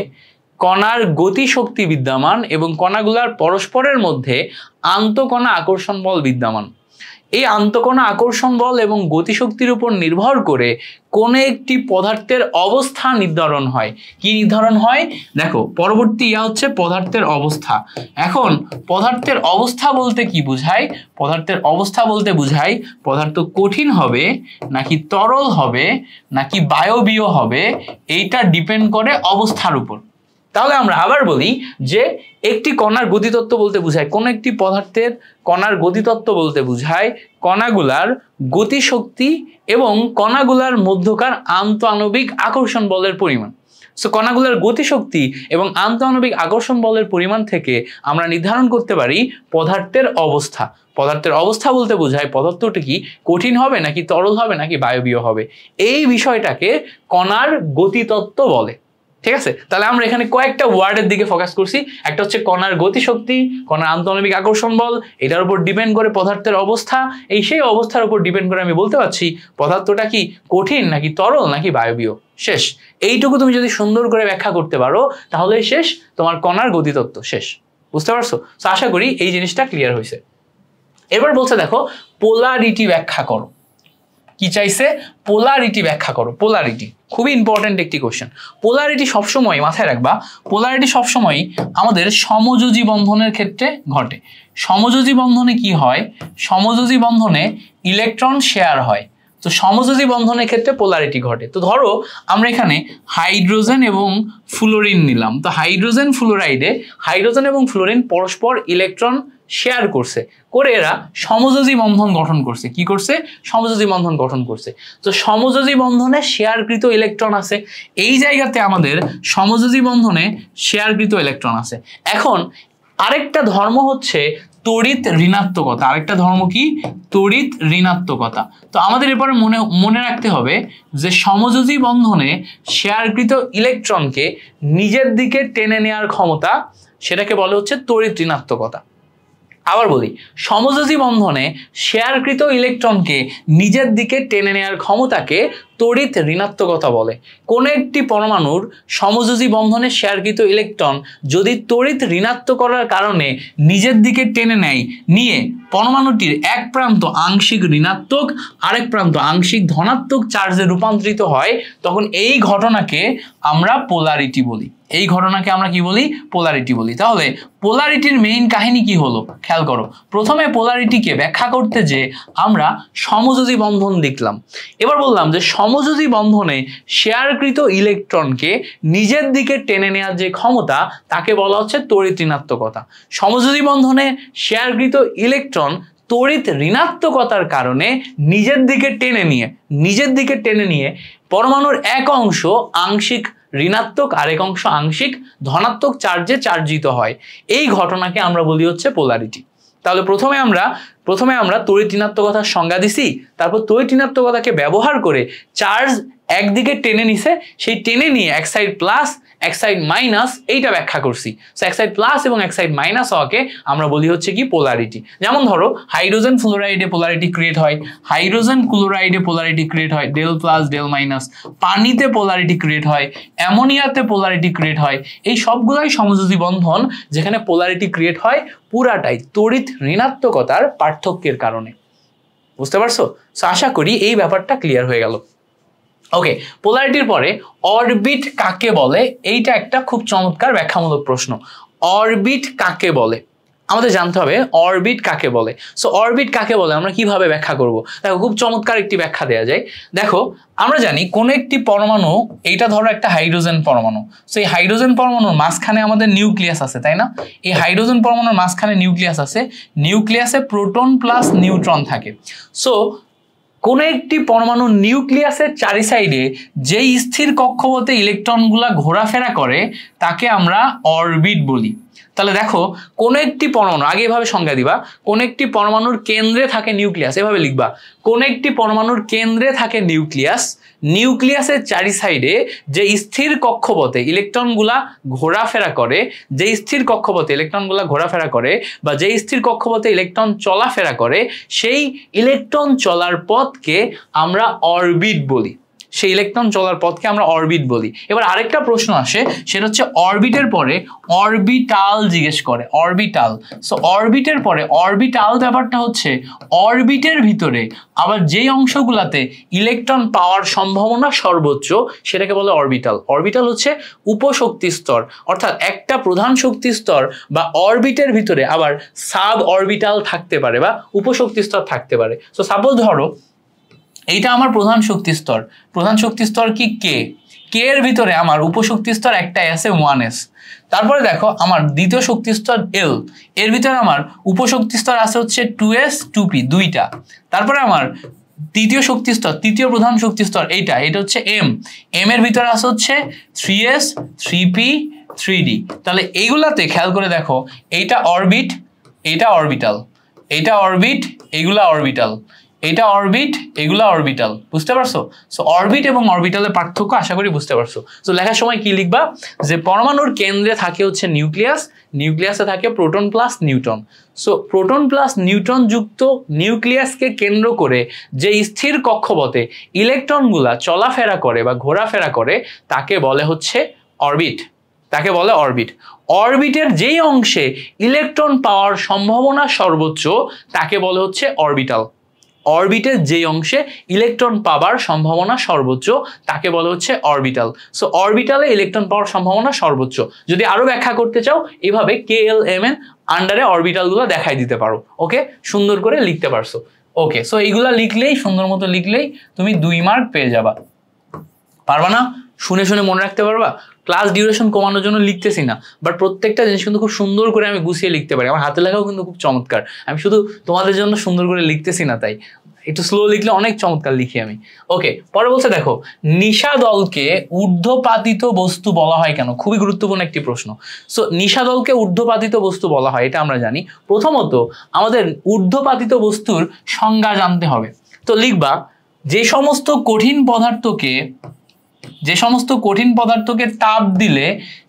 কণার গতিশক্তি বিদ্যমান এবং কণাগুলার পরস্পরের মধ্যে আন্তঃকণা আকর্ষণ বল বিদ্যমান। এই আন্তঃকণা আকর্ষণ বল এবং গতিশক্তির উপর নির্ভর করে কোন একটি পদার্থের অবস্থা নির্ধারণ হয়। কি নির্ধারণ হয়? দেখো পরবর্তী হচ্ছে পদার্থের অবস্থা। এখন পদার্থের অবস্থা বলতে কি বোঝায়? পদার্থের অবস্থা বলতে বোঝায় পদার্থ কঠিন হবে নাকি তরল হবে নাকি বায়বীয় হবে, এইটা ডিপেন্ড করে অবস্থার উপর। তাহলে আমরা আবার বলি যে একটি কণার গতিতত্ত্ব বলতে বোঝায় কোন একটি পদার্থের কণার গতিতত্ত্ব বলতে বোঝায় কণাগুলার গতিশক্তি এবং কণাগুলার মধ্যকার আন্তঃআণবিক আকর্ষণ বলের পরিমাণ। সো কণাগুলার গতিশক্তি এবং আন্তঃআণবিক আকর্ষণ বলের পরিমাণ থেকে আমরা নির্ধারণ করতে পারি পদার্থের অবস্থা। পদার্থের অবস্থা বলতে বোঝায় পদার্থটি কি কঠিন হবে নাকি তরল হবে নাকি বায়বীয় হবে। এই বিষয়টাকে কণার গতিতত্ত্ব বলে। ঠিক আছে, তাহলে আমরা এখানে কয়েকটা ওয়ার্ডের দিকে ফোকাস করছি। একটা হচ্ছে কণার গতিশক্তি, কণার আন্তঃআণবিক আকর্ষণ বল, এটার উপর ডিপেন্ড করে পদার্থের অবস্থা। সেই অবস্থার উপর ডিপেন্ড করে আমি বলতে পারছি পদার্থটা কি কঠিন নাকি তরল নাকি বায়বীয়। শেষ। এইটুকু তুমি যদি সুন্দর করে ব্যাখ্যা করতে পারো তাহলে শেষ, তোমার কণার গতিতত্ত্ব শেষ। বুঝতে পারছো? তো আশা করি এই জিনিসটা ক্লিয়ার হয়েছে। এবার বলছে দেখো পোলারিটি ব্যাখ্যা করো। কি চাইছে? পোলারিটি ব্যাখ্যা করো। পোলারিটি খুবই ইম্পর্টেন্ট একটি কোশ্চেন। পোলারিটি সবসময় মাথায় রাখবা, পোলারিটি সবসময় আমাদের সমযোজী বন্ধনের ক্ষেত্রে ঘটে। সমযোজী বন্ধনে কি হয়? সমযোজী বন্ধনে ইলেকট্রন শেয়ার হয়। তো সমযোজী বন্ধনের ক্ষেত্রে পোলারিটি ঘটে। তো ধরো আমরা এখানে হাইড্রোজেন এবং ফ্লোরিন নিলাম। তো হাইড্রোজেন এবং ফ্লোরিন পরস্পর ইলেকট্রন শেয়ার করছে, করে এরা সমযোজী বন্ধন গঠন করছে। কি করছে? সমযোজী বন্ধন গঠন করছে। তো সমযোজী বন্ধনে শেয়ারকৃত ইলেকট্রন আছে, এই জায়গাতে আমাদের সমযোজী বন্ধনে শেয়ারকৃত ইলেকট্রন আছে। এখন আরেকটা ধর্ম হচ্ছে তড়িৎ ঋণাত্মকতা। আরেকটা ধর্ম কি? তড়িৎ ঋণাত্মকতা। তো আমাদের এরপরে মনে রাখতে হবে যে সমযোজী বন্ধনে শেয়ারকৃত ইলেকট্রনকে নিজের দিকে টেনে নেওয়ার ক্ষমতা, সেটাকে বলে হচ্ছে তড়িৎ ঋণাত্মকতা। আবার বলি, সমযোজী বন্ধনে শেয়ারকৃত ইলেকট্রনকে নিজের দিকে টেনে নেওয়ার ক্ষমতাকে তড়িৎ ঋণাত্মকতা বলে। কোন একটি পরমাণুর সমযোজী বন্ধনে শেয়ারকৃত ইলেকট্রন যদি তড়িৎ ঋণাত্মকতার কারণে নিজের দিকে টেনে নেয়, নিয়ে পরমাণুটির এক প্রান্ত আংশিক ঋণাত্মক আরেক প্রান্ত আংশিক ধনাত্মক চার্জে রূপান্তরিত হয়, তখন এই ঘটনাকে আমরা পোলারিটি বলি। এই ঘটনাকে আমরা কি বলি? পোলারিটি বলি। তাহলে পোলারিটির মেইন কাহিনী কি হলো খেয়াল করো। প্রথমে পোলারিটিকে ব্যাখ্যা করতে যে আমরা সমযোজী বন্ধন দেখলাম। এবার বললাম যে সমযোজী বন্ধনে শেয়ারকৃত ইলেকট্রনকে নিজের দিকে টেনে নেওয়ার যে ক্ষমতা, তাকে বলা হচ্ছে তড়িৎ ঋণাত্মকতা। সমযোজী বন্ধনে শেয়ারকৃত ইলেকট্রন তড়িৎ ঋণাত্মকতার কারণে নিজের দিকে টেনে নিয়ে পরমাণুর এক অংশ আংশিক ঋণাত্মক আরেক অংশ আংশিক ধনাত্মক চার্জে চার্জিত হয়। এই ঘটনাকে আমরা বলি হচ্ছে পোলারিটি। তাহলে প্রথমে আমরা তড়িৎ ঋণাত্মকতার সংজ্ঞা দিছি, তারপর তড়িৎ ঋণাত্মকতাকে ব্যবহার করে চার্জ একদিকে টেনে নিছে, সেই টেনে নিয়ে এক সাইড প্লাস এক সাইড মাইনাস এইটা ব্যাখ্যা করছি। সো এক সাইড প্লাস এবং এক সাইড মাইনাস হওয়াকে আমরা বলি হচ্ছে কি পোলারিটি। যেমন ধরো হাইড্রোজেন ফ্লোরাইডে পোলারিটি ক্রিয়েট হয়, হাইড্রোজেন ক্লোরাইডে পোলারিটি ক্রিয়েট হয় ডেল প্লাস ডেল মাইনাস, পানিতে পোলারিটি ক্রিয়েট হয়, অ্যামোনিয়াতে পোলারিটি ক্রিয়েট হয়। এই সবগুলাই সমযোজী বন্ধন যেখানে পোলারিটি ক্রিয়েট হয় পুরাটাই তড়িৎ ঋণাত্মকতার পার্থক্যের কারণে। বুঝতে পারছো? সো আশা করি এই ব্যাপারটা ক্লিয়ার হয়ে গেল। ওকে, পোলারিটির পরে অরবিট কাকে বলে? এইটা একটা খুব চমৎকার ব্যাখ্যামূলক প্রশ্ন। অরবিট কাকে বলে? আমাদের জানতে হবে অরবিট কাকে বলে। সো অরবিট কাকে বলে আমরা কিভাবে ব্যাখ্যা করব? দেখো খুব চমৎকার একটি ব্যাখ্যা দেওয়া যায়। দেখো আমরা জানি কোন একটি পরমাণু, এইটা ধরো একটা হাইড্রোজেন পরমাণু, সো এই হাইড্রোজেন পরমাণুর মাঝখানে আমাদের নিউক্লিয়াস আছে, তাই না? এই হাইড্রোজেন পরমাণুর মাঝখানে নিউক্লিয়াস আছে, নিউক্লিয়াসে প্রোটন প্লাস নিউট্রন থাকে। সো কোন একটি পরমাণুর নিউক্লিয়াসের চারি সাইডে যেই স্থির কক্ষপথে ইলেকট্রনগুলা ঘোরাফেরা করে তাকে আমরা অরবিট বলি। তাহলে দেখো কোন একটি পরমাণু, আগে এভাবে সংজ্ঞা দিবা, কোন একটি পরমাণুর কেন্দ্রে থাকে নিউক্লিয়াস, এভাবে লিখবা, কোন একটি পরমাণুর কেন্দ্রে থাকে নিউক্লিয়াস, নিউক্লিয়াসের চারি সাইডে যে স্থির কক্ষপথে ইলেকট্রনগুলা ঘোরাফেরা করে, যে স্থির কক্ষপথে ইলেকট্রনগুলা ঘোরাফেরা করে বা যে স্থির কক্ষপথে ইলেকট্রন চলাফেরা করে, সেই ইলেকট্রন চলার পথকে আমরা অরবিট বলি। সেই ইলেকট্রন চলার পথকে আমরা অরবিট বলি। এবার আরেকটা প্রশ্ন আসে, সেটা হচ্ছে অরবিটের পরে অরবিটাল জিজ্ঞেস করে, অরবিটাল। সো অরবিটের পরে অরবিটাল ব্যাপারটা হচ্ছে অরবিটের ভিতরে আবার যেই অংশগুলাতে ইলেকট্রন পাওয়ার সম্ভাবনা সর্বোচ্চ সেটাকে বলে অরবিটাল। অরবিটাল হচ্ছে উপশক্তি স্তর, অর্থাৎ একটা প্রধান শক্তি স্তর বা অরবিটের ভিতরে আবার সাব অরবিটাল থাকতে পারে বা উপশক্তি স্তর থাকতে পারে। সো সাপোজ ধরো এইটা আমার প্রধান শক্তি স্তর, প্রধান শক্তি স্তর কি কে, কে এর ভিতরে আমার উপশক্তি স্তর একটাই আছে 1s। তারপরে দেখো আমার দ্বিতীয় শক্তি স্তর এল, এর ভিতরে আমার উপশক্তি স্তর আছে হচ্ছে 2s 2p দুইটা। তারপরে আমার তৃতীয় শক্তি স্তর, তৃতীয় প্রধান শক্তি স্তর এইটা, এটা হচ্ছে এম, এম এর ভিতরে আছে হচ্ছে 3s 3p 3d। তাহলে এইগুলাতে খেয়াল করে দেখো, এইটা অরবিট, এইটা অরবিটাল, এইটা অরবিট, এইগুলা অরবিটাল, এটা অরবিট, এগুলা অরবিটাল। বুঝতে পারছো? সো অরবিট এবং অরবিটালের পার্থক্য আশা করি বুঝতে পারছো। সো লেখার সময় কি লিখবা, যে পরমাণুর কেন্দ্রে থাকে হচ্ছে নিউক্লিয়াস, নিউক্লিয়াসে থাকে proton plus neutron. So proton plus neutron যুক্ত নিউক্লিয়াসকে কেন্দ্র করে যে স্থির কক্ষপথে ইলেকট্রনগুলা চলাফেরা করে বা ঘোরাফেরা করে তাকে বলে হচ্ছে অরবিট, তাকে বলে অরবিট। অরবিটের যেই অংশে ইলেকট্রন পাওয়ার সম্ভাবনা সর্বোচ্চ তাকে বলে হচ্ছে অরবিটাল। অরবিটের যে অংশে ইলেকট্রন পাওয়ার সম্ভাবনা সর্বোচ্চ তাকে বলা হচ্ছে অরবিটাল। সো অরবিটালে ইলেকট্রন পাওয়ার সম্ভাবনা সর্বোচ্চ। যদি আরো ব্যাখ্যা করতে চাও এভাবে KLMN আন্ডারে অরবিটালগুলো দেখাই দিতে পারো। ওকে, সুন্দর করে লিখতে পারছো। ওকে, সো এইগুলা লিখলেই, সুন্দর মতো লিখলেই তুমি 2 মার্ক পেয়ে যাবা। পারবা না? শুনে শুনে মনে রাখতে পারবা? ক্লাস ডিউরেশন কমানোর জন্য লিখতেছি না, বাট প্রত্যেকটা জিনিস কিন্তু খুব সুন্দর করে আমি গুছিয়ে লিখতে পারি। আমার হাতে লেখাও কিন্তু খুব চমৎকার, আমি শুধু তোমাদের জন্য সুন্দর করে লিখতেছি না, তাই একটু স্লো লিখলে অনেক চমৎকার লিখি আমি। ওকে, পরে বলছে দেখো, নিশাদলকে ঊর্ধ্বপাতিত বস্তু বলা হয় কেন? খুবই গুরুত্বপূর্ণ একটি প্রশ্ন। সো নিশাদলকে ঊর্ধ্বপাতিত বস্তু বলা হয়, এটা আমরা জানি। প্রথমত আমাদের ঊর্ধ্বপাতিত বস্তুর সংজ্ঞা জানতে হবে। তো লিখবা, যে সমস্ত কঠিন পদার্থকে তাপ দিলে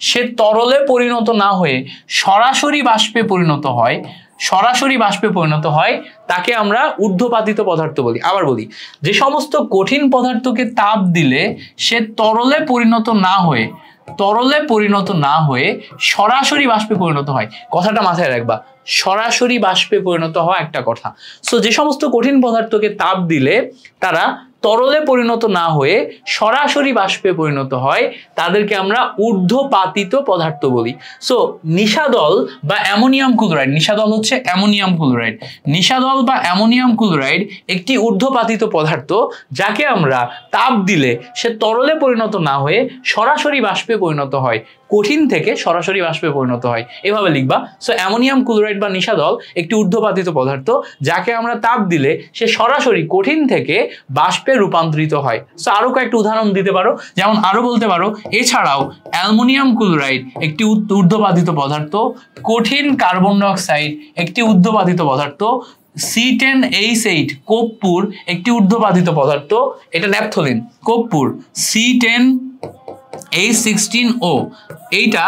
সে তরলে পরিণত না হয়ে সরাসরি বাষ্পে পরিণত হয়, সরাসরি বাষ্পে পরিণত হয় তাকে আমরা ঊর্ধ্বপাতিত পদার্থ বলি। আবার বলি, যে সমস্ত কঠিন পদার্থকে তাপ দিলে সে তরলে পরিণত না হয়ে সরাসরি বাষ্পে পরিণত হয়। কথাটা মাথায় রাখবা, সরাসরি বাষ্পে পরিণত হওয়া একটা কথা। সো যে সমস্ত কঠিন পদার্থকে তাপ দিলে তারা তরলে পরিণত না হয়ে সরাসরি বাষ্পে পরিণত হয় তাদেরকে আমরা ঊর্ধ্বপাতিত পদার্থ বলি। সো নিশাদল বা অ্যামোনিয়াম ক্লোরাইড, নিশাদল হচ্ছে অ্যামোনিয়াম ক্লোরাইড, নিশাদল বা অ্যামোনিয়াম ক্লোরাইড একটি ঊর্ধ্বপাতিত পদার্থ যাকে আমরা তাপ দিলে সে তরলে পরিণত না হয়ে সরাসরি বাষ্পে পরিণত হয়, কঠিন থেকে সরাসরি বাষ্পে পরিণত হয়। এভাবে লিখবা। সো অ্যামোনিয়াম ক্লোরাইড বা নিশাদল একটি ঊর্ধ্বপাতিত পদার্থ যাকে আমরা তাপ দিলে সে সরাসরি কঠিন থেকে বাষ্পে রূপান্তরিত হয়। সো আরো কয়েকটা উদাহরণ দিতে পারো, যেমন আরো বলতে পারো, এছাড়াও অ্যালুমিনিয়াম ক্লোরাইড একটি ঊর্ধ্বপাতিত পদার্থ, কঠিন কার্বন ডাইঅক্সাইড একটি ঊর্ধ্বপাতিত পদার্থ, C10H8 কর্পূর একটি ঊর্ধ্বপাতিত পদার্থ, এটা ন্যাপথলিন, কর্পূর C10H16O এইটা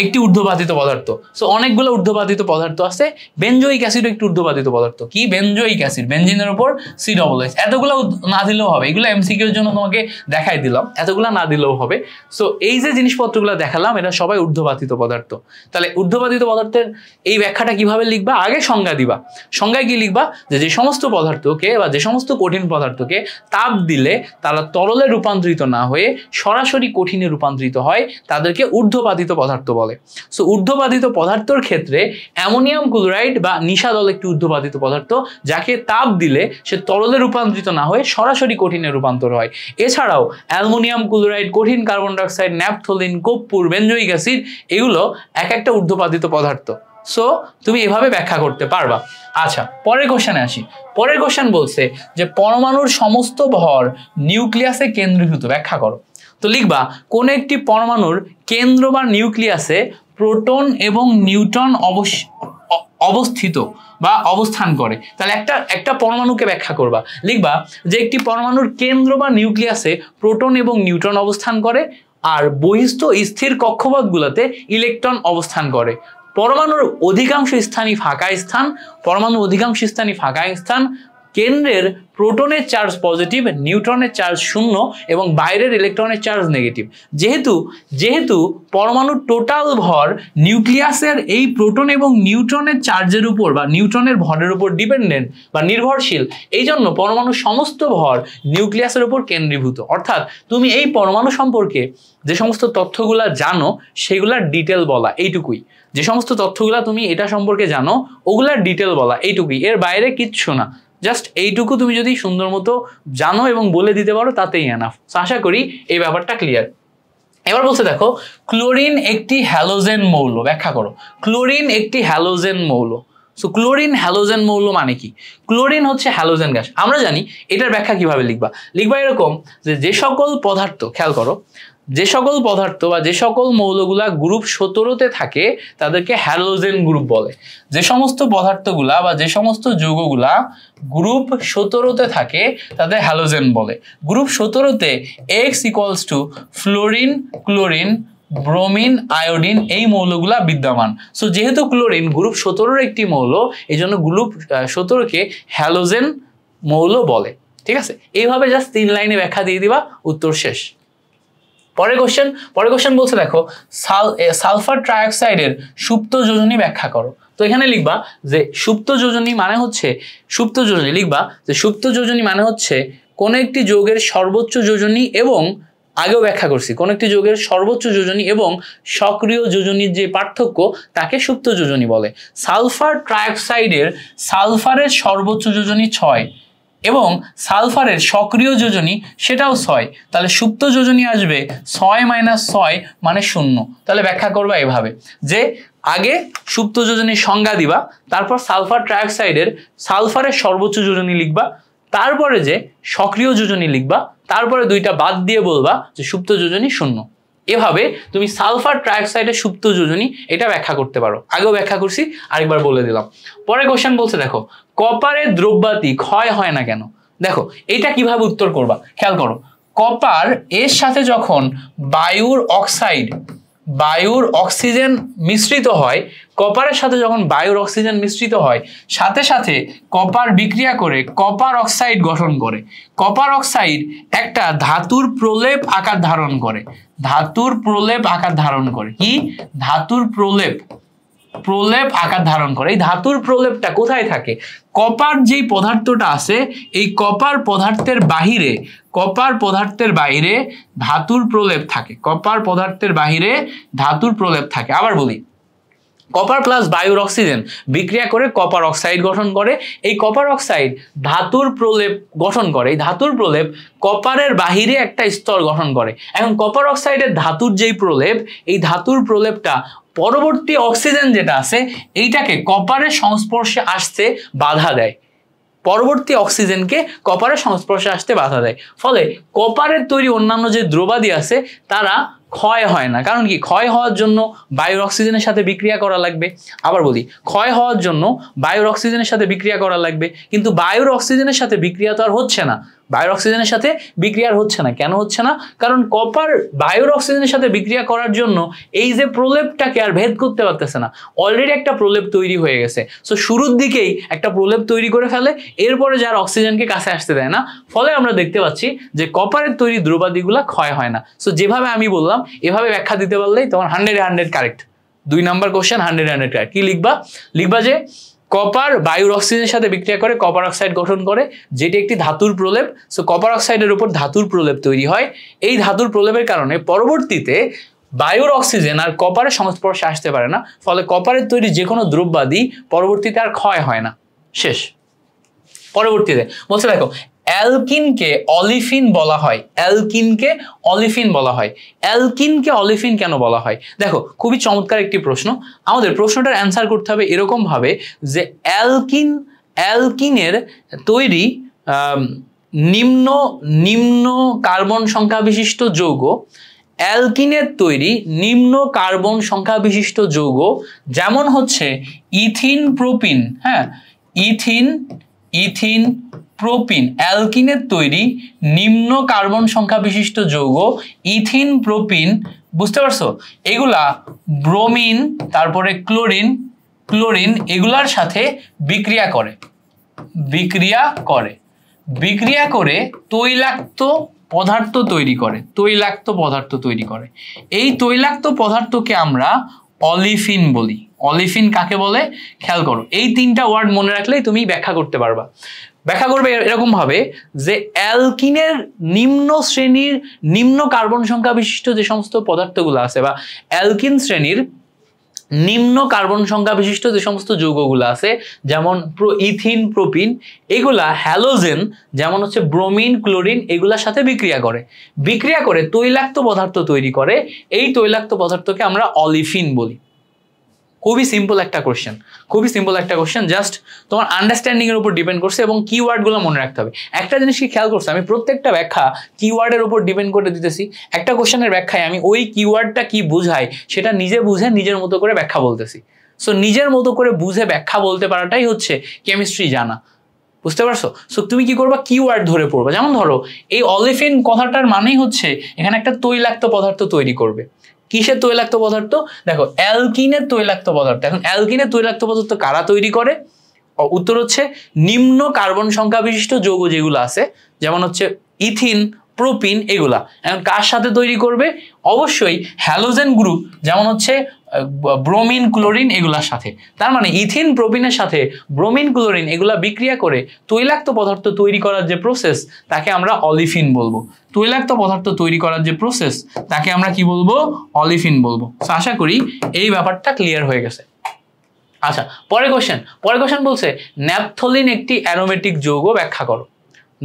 একটি ঊর্ধ্বপাতিত পদার্থ। সো অনেকগুলো ঊর্ধ্বপাতিত পদার্থ আছে। বেনজোইক অ্যাসিড একটি ঊর্ধ্বপাতিত পদার্থ। কি? বেনজোইক অ্যাসিড, বেনজিনের উপর COOH। এতগুলো না দিলেও হবে, এগুলো MCQ এর জন্য তোমাকে দেখাই দিলাম, এতগুলো না দিলেও হবে। সো এই যে জিনিসপত্রগুলো দেখালাম এটা সবাই ঊর্ধ্বপাতিত পদার্থ। তাহলে ঊর্ধ্বপাতিত পদার্থের এই ব্যাখ্যাটা কিভাবে লিখবা? আগে সংজ্ঞা দিবা। সংজ্ঞায় কি লিখবা? যে সমস্ত পদার্থকে বা যে সমস্ত কঠিন পদার্থকে তাপ দিলে তারা তরলে রূপান্তরিত না হয়ে সরাসরি কঠিনে রূপান্তরিত হয় তাদেরকে ঊর্ধ্বপাতিত পদার্থ বলে। বলে। সো ঊর্ধ্বপাতিত পদার্থের ক্ষেত্রে অ্যামোনিয়াম ক্লোরাইড বা নিষাদল একটি ঊর্ধ্বপাতিত পদার্থ, যাকে তাপ দিলে সে তরলে রূপান্তরিত না হয়ে সরাসরি কঠিনে রূপান্তর হয়। এছাড়াও অ্যালুমিনিয়াম ক্লোরাইড, কঠিন কার্বন ডাইঅক্সাইড, ন্যাপথলিন, কর্পূর, বেনজোইক অ্যাসিড এগুলো এক একটা ঊর্ধ্বপাতিত পদার্থ। সো তুমি এভাবে ব্যাখ্যা করতে পারবা। আচ্ছা, পরের কোশ্চেনে আসি। পরের কোশ্চেন বলছে যে পরমাণুর সমস্ত ভর নিউক্লিয়াসে কেন্দ্রীভূত, ব্যাখ্যা করো। তো লিখবা কোন একটি পরমাণুর কেন্দ্র বা নিউক্লিয়াসে প্রোটন এবং নিউট্রন অবস্থিত বা অবস্থান করে। তাহলে একটা পরমাণুকে ব্যাখ্যা করবা, লিখবা যে একটি পরমাণুর কেন্দ্র বা নিউক্লিয়াসে প্রোটন এবং নিউট্রন অবস্থান করে, আর বহিস্থ স্থির কক্ষপথগুলোতে ইলেকট্রন অবস্থান করে। পরমাণুর অধিকাংশ স্থানই ফাঁকা স্থান, কেন্দ্রের প্রোটনের চার্জ পজিটিভ, নিউট্রনের চার্জ শূন্য এবং বাইরের ইলেকট্রনের চার্জ নেগেটিভ। যেহেতু পরমাণুর টোটাল ভর নিউক্লিয়াসের এই প্রোটন এবং নিউট্রনের চার্জের উপর বা নিউট্রনের ভরের উপর ডিপেন্ডেন্ট বা নির্ভরশীল, এই জন্য পরমাণুর সমস্ত ভর নিউক্লিয়াসের উপর কেন্দ্রীভূত। অর্থাৎ তুমি এই পরমাণু সম্পর্কে যে সমস্ত তথ্যগুলা জানো সেগুলার ডিটেল বলা, এইটুকুই। যে সমস্ত তথ্যগুলা তুমি এটা সম্পর্কে জানো ওগুলার ডিটেল বলা, এইটুকুই, এর বাইরে কিচ্ছু না। জাস্ট এইটুকু তুমি যদি সুন্দর মতো জানো এবং বলে দিতে পারো তাতেই এনাফ। আশা করি এই ব্যাপারটা ক্লিয়ার। এবার বলছে দেখো, ক্লোরিন একটি হ্যালোজেন মৌল, ব্যাখ্যা করো। ক্লোরিন একটি হ্যালোজেন মৌল। সো ক্লোরিন হ্যালোজেন মৌল মানে কি? ক্লোরিন হচ্ছে হ্যালোজেন গ্যাস, আমরা জানি। এটার ব্যাখ্যা কিভাবে লিখবা এরকম যে সকল পদার্থ, খেয়াল করো, যে সকল পদার্থ বা যে সকল মৌলগুলা গ্রুপ 17তে থাকে তাদেরকে হ্যালোজেন গ্রুপ বলে। যে সমস্ত পদার্থগুলা বা যে সমস্ত যৌগগুলা গ্রুপ 17তে থাকে তাদের হ্যালোজেন বলে। গ্রুপ 17তে X = fluorine, chlorine, bromine, iodine এই মৌলগুলা বিদ্যমান। সো যেহেতু ক্লোরিন গ্রুপ 17-র একটি মৌল, এই জন্য গ্রুপ 17কে হ্যালোজেন মৌল বলে। ঠিক আছে, এইভাবে জাস্ট 3 লাইনে ব্যাখ্যা দিয়ে দিবা, উত্তর শেষ। পরের কোশ্চেন বলছে দেখো, সালফার ট্রাইঅক্সাইডের সুপ্ত যোজনী ব্যাখ্যা করো। তো এখানে লিখবা যে সুপ্ত যোজনী মানে হচ্ছে কোন একটি যৌগের সর্বোচ্চ যোজনী এবং, আগেও ব্যাখ্যা করছি, কোন একটি যৌগের সর্বোচ্চ যোজনী এবং সক্রিয় যোজনীর যে পার্থক্য তাকে সুপ্ত যোজনী বলে। সালফার ট্রাইঅক্সাইডের সালফারের সর্বোচ্চ যোজনী 6 এবং সালফারের সক্রিয় যোজনী সেটাও 6, তাহলে সুপ্ত যোজনী আসবে 6 - 6 মানে 0। তাহলে ব্যাখ্যা করবা এভাবে যে আগে সুপ্ত যোজনীর সংজ্ঞা দিবা, তারপর সালফার ট্রাইঅক্সাইডের সালফারের সর্বোচ্চ যোজনী লিখবা, তারপরে যে সক্রিয় যোজনী লিখবা, তারপরে দুইটা বাদ দিয়ে বলবা যে সুপ্ত যোজনী 0। এভাবে তুমি সালফার ট্রাইঅক্সাইডের সুপ্ত যোজনী এটা ব্যাখ্যা করতে পারো। আগেও ব্যাখ্যা করছি, আরেকবার বলে দিলাম। পরের কোশ্চেন বলছে দেখো, কপারের দ্রব্যাতি ক্ষয় হয় না কেন? দেখো এটা কিভাবে উত্তর করবা, খেয়াল করো। কপার এর সাথে যখন বায়ুর অক্সিজেন মিশ্রিত হয়, কপারের সাথে যখন বায়ুর অক্সিজেন মিশ্রিত হয়, সাথে সাথে কপার বিক্রিয়া করে কপার অক্সাইড গঠন করে। কপার অক্সাইড একটা ধাতুর প্রলেপ আকার ধারণ করে। কি? ধাতুর প্রলেপ আকার ধারণ করে। এই ধাতুর প্রলেপটা কোথায় থাকে? কপার যেই পদার্থটা আছে, এই কপার পদার্থের বাহিরে ধাতুর প্রলেপ থাকে। আবার বলি, কপার প্লাস বায়ুর অক্সিজেন বিক্রিয়া করে কপার অক্সাইড গঠন করে। এই কপার অক্সাইড ধাতুর প্রলেপ গঠন করে। এই ধাতুর প্রলেপ কপারের বাহিরে একটা স্তর গঠন করে। এখন কপার অক্সাইডের ধাতুর যেই প্রলেপ, এই ধাতুর প্রলেপটা পরবর্তী অক্সিজেন যেটা আছে এইটাকে কপারের সংস্পর্শে আসতে বাধা দেয়। পরবর্তী অক্সিজেনকে কপারের সংস্পর্শে আসতে বাধা দেয়। ফলে কপারের তৈরি অন্যান্য যে দ্রব্যাদি আছে তারা ক্ষয় হয় না। কারণ কি? ক্ষয় হওয়ার জন্য বায়ুর অক্সিজেনের সাথে বিক্রিয়া করা লাগবে। আবার বলি, ক্ষয় হওয়ার জন্য বায়ুর অক্সিজেনের সাথে বিক্রিয়া করা লাগবে, কিন্তু বায়ুর অক্সিজেনের সাথে বিক্রিয়া তো আর হচ্ছে না। কেন হচ্ছে না? কারণ কপার বায়ুর অক্সিজেনের সাথে বিক্রিয়া করার জন্য এই যে প্রলেপটাকে আর ভেদ করতে পারতেছে না। অলরেডি একটা প্রলেপ তৈরি হয়ে গেছে। সো শুরুর দিকেই একটা প্রলেপ তৈরি করে ফেলে, এরপরে যার অক্সিজেনকে কাছে আসতে দেয় না। ফলে আমরা দেখতে পাচ্ছি যে কপারের তৈরি দ্রব্যাদিগুলা ক্ষয় হয় না। সো যেভাবে আমি বললাম এভাবে ব্যাখ্যা দিতে পারলেই তোমার 100 কারেক্ট। 2 number question 100 correct. কি লিখবা যে কপার বায়ুর অক্সিজেনের সাথে বিক্রিয়া করে কপার অক্সাইড গঠন করে, যেটি একটি ধাতুর প্রলেপ। সো কপার অক্সাইডের উপর ধাতুর প্রলেপ তৈরি হয়। এই ধাতুর প্রলেপের কারণে পরবর্তীতে বায়ুর অক্সিজেন আর কপারের সংস্পর্শে আসতে পারে না, ফলে কপারের তৈরি যে কোনো দ্রব্যাদি পরবর্তীতে আর ক্ষয় হয় না, শেষ। পরবর্তীতে বলছে দেখো, অ্যালকিনকে অলিফিন বলা হয়, অ্যালকিনকে অলিফিন বলা হয়। অ্যালকিনকে অলিফিন কেন বলা হয়? দেখো খুবই চমৎকার একটি প্রশ্ন। আমাদের প্রশ্নটার অ্যান্সার করতে হবে এরকম ভাবে যে অ্যালকিনের তৈরি নিম্ন কার্বন সংখ্যা বিশিষ্ট যৌগ, অ্যালকিনের তৈরি নিম্ন কার্বন সংখ্যা বিশিষ্ট যৌগ যেমন হচ্ছে ইথিন প্রোপিন, হ্যাঁ ইথিন প্রোপিন, অ্যালকিনের তৈরি নিম্ন কার্বন সংখ্যা বিশিষ্ট যৌগ ইথিন প্রোপিন, বুঝতে পারছো? এগুলা ব্রোমিন তারপরে ক্লোরিন এগুলার সাথে বিক্রিয়া করে তৈলাক্ত পদার্থ তৈরি করে। এই তৈলাক্ত পদার্থকে আমরা অলিফিন বলি। অলিফিন কাকে বলে খেয়াল করো, এই তিনটা ওয়ার্ড মনে রাখলেই তুমি ব্যাখ্যা করতে পারবা। ব্যাখ্যা করবে এরকম ভাবে যে অ্যালকিনের নিম্ন শ্রেণীর নিম্ন কার্বন সংখ্যা বিশিষ্ট যে সমস্ত পদার্থগুলো আছে, বা অ্যালকিন শ্রেণীর নিম্ন কার্বন সংখ্যা বিশিষ্ট যে সমস্ত যৌগগুলো আছে, যেমন ইথিন প্রোপিন, এগুলা হ্যালোজেন যেমন হচ্ছে ব্রোমিন ক্লোরিন এগুলার সাথে বিক্রিয়া করে তৈলাক্ত পদার্থ তৈরি করে। এই তৈলাক্ত পদার্থকে আমরা অলিফিন বলি। খুবই সিম্পল একটা কোশ্চেন, জাস্ট তোমার আন্ডারস্ট্যান্ডিং এর উপর ডিপেন্ড করছে এবং কিওয়ার্ডগুলো মনে রাখতে হবে। একটা জিনিস কি খেয়াল করছে, আমি প্রত্যেকটা ব্যাখ্যা কিওয়ার্ডের উপর ডিপেন্ড করে দিতেছি। একটা কোশ্চেনের ব্যাখ্যায় আমি ওই কিওয়ার্ডটা কি বোঝায় সেটা নিজে বুঝে নিজের মতো করে ব্যাখ্যা বলতেছি। সো নিজের মতো করে বুঝে ব্যাখ্যা বলতে পারাটাই হচ্ছে কেমিস্ট্রি জানা, বুঝতে পারছো? সো তুমি কি করবা, কিওয়ার্ড ধরে পড়বা। যেমন ধরো এই অলিফিন কথাটার মানেই হচ্ছে এখানে একটা তৈলাক্ত পদার্থ তৈরি করবে। কিসের তৈলাক্ত পদার্থ? দেখো অ্যালকিনের তৈলাক্ত পদার্থ। এখন অ্যালকিনের তৈলাক্ত পদার্থ কারা তৈরি করে? উত্তর হচ্ছে নিম্ন কার্বন সংখ্যা বিশিষ্ট যৌগ যেগুলো আছে, যেমন হচ্ছে ইথিন প্রোপিন এগুলা। এখন কার সাথে তৈরি করবে? অবশ্যই হ্যালোজেন গ্রুপ যেমন হচ্ছে ব্রোমিন ক্লোরিন এগুলার সাথে। তার মানে ইথিন প্রোপিনের সাথে ব্রোমিন ক্লোরিন এগুলা বিক্রিয়া করে তৈলাক্ত পদার্থ তৈরি করার যে প্রসেস তাকে আমরা অলিফিন বলবো। তৈলাক্ত পদার্থ তৈরি করার যে প্রসেস তাকে আমরা কি বলবো? অলিফিন বলবো। তো আশা করি এই ব্যাপারটা ক্লিয়ার হয়ে গেছে। আচ্ছা, পরের কোশ্চেন বলছে ন্যাপথলিন একটি অ্যারোমেটিক যৌগ, ব্যাখ্যা করো।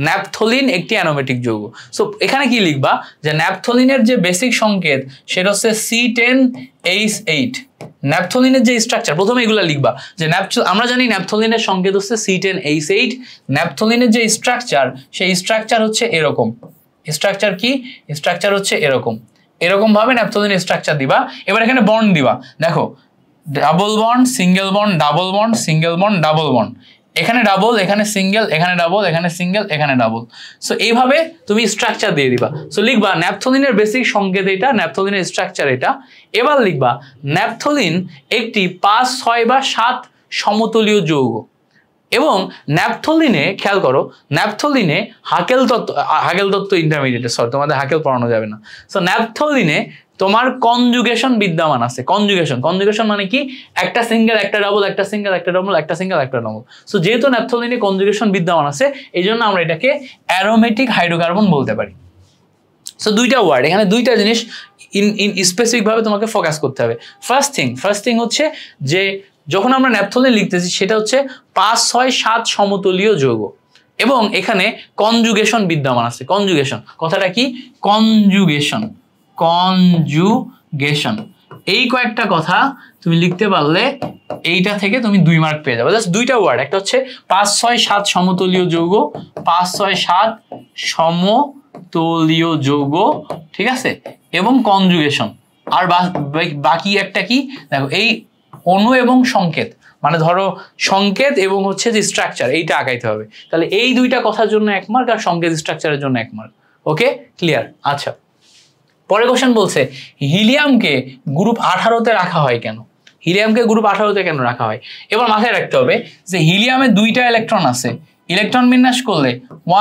ন্যাপথলিন একটি অ্যারোমেটিক যৌগ। সো এখানে কি লিখবা যে ন্যাপথলিনের যে বেসিক সংকেত সেটা হচ্ছে C10H8। ন্যাপথলিনের যে স্ট্রাকচার, প্রথমে এগুলা লিখবা যে আমরা জানি ন্যাপথলিনের সংকেত হচ্ছে C10H8। ন্যাপথলিনের যে স্ট্রাকচার সেই স্ট্রাকচার হচ্ছে এরকম। স্ট্রাকচার হচ্ছে এরকম ভাবে ন্যাপথলিনের স্ট্রাকচার দিবা। এবার এখানে বন্ড দিবা, দেখো double bond single bond double bond single bond double bond, এখানে ডাবল এখানে সিঙ্গেল এখানে ডাবল এখানে সিঙ্গেল এখানে ডাবল। সো এইভাবে তুমি স্ট্রাকচার দিয়ে দিবা। সো লিখবা ন্যাপথলিনের বেসিক সংকেত এটা, ন্যাপথলিনের স্ট্রাকচার এটা। এবার লিখবা ন্যাপথলিন একটি 5, 6 বা 7 সমতলীয় যৌগ। এবং ন্যাপথলিনে খেয়াল করো, ন্যাপথলিনে হাকেল তত্ত্ব ইন্টারমিডিয়েটে, সরি তোমাদের হাকেল পড়ানো যাবে না। সো ন্যাপথলিনে তোমার কনজুগেশন বিদ্যমান আছে। কনজুগেশন মানে কি? একটা সিঙ্গেল একটা ডাবল, একটা সিঙ্গেল একটা ডাবল, একটা সিঙ্গেল একটা ডাবল। সো যেহেতু ন্যাপথলিনে কনজুগেশন বিদ্যমান আছে এই জন্য আমরা এটাকে অ্যারোমেটিক হাইড্রোকার্বন বলতে পারি। সো দুইটা ওয়ার্ড, এখানে দুইটা জিনিস স্পেসিফিক ভাবে তোমাকে ফোকাস করতে হবে। ফার্স্ট থিং হচ্ছে যে যখন আমরা ন্যাপথলিন লিখতেছি সেটা হচ্ছে 5, 6, 7 সমতলীয় যৌগ এবং এখানে কনজুগেশন বিদ্যমান আছে। কনজুগেশন কথাটা কি? কনজুগেশন এই কয়েকটা কথা তুমি লিখতে পারলে এইটা থেকে তুমি 2 মার্ক পেয়ে যাবে। জাস্ট দুইটা ওয়ার্ড, একটা হচ্ছে 5, 6, 7 সমতলীয় যৌগ, 5, 6, 7 সমতলীয় যৌগ, ঠিক আছে, এবং কনজুগেশন। আর বাকি একটা কি দেখো, এই অণু এবং সংকেত, মানে ধরো সংকেত এবং হচ্ছে যে স্ট্রাকচার, এইটা আগাইতে হবে। তাহলে এই দুইটা কথার জন্য 1 মার্ক আর সংকেত স্ট্রাকচারের জন্য 1 মার্ক। ওকে, ক্লিয়ার? আচ্ছা, পরের কোশ্চেন বলছে হিলিয়ামকে গ্রুপ 18তে রাখা হয় কেন? হিলিয়ামকে গ্রুপ 18তে কেন রাখা হয়? এবার মাথায় রাখতে হবে যে হিলিয়ামে 2টা ইলেকট্রন আছে, ইলেকট্রন বিন্যাস করলে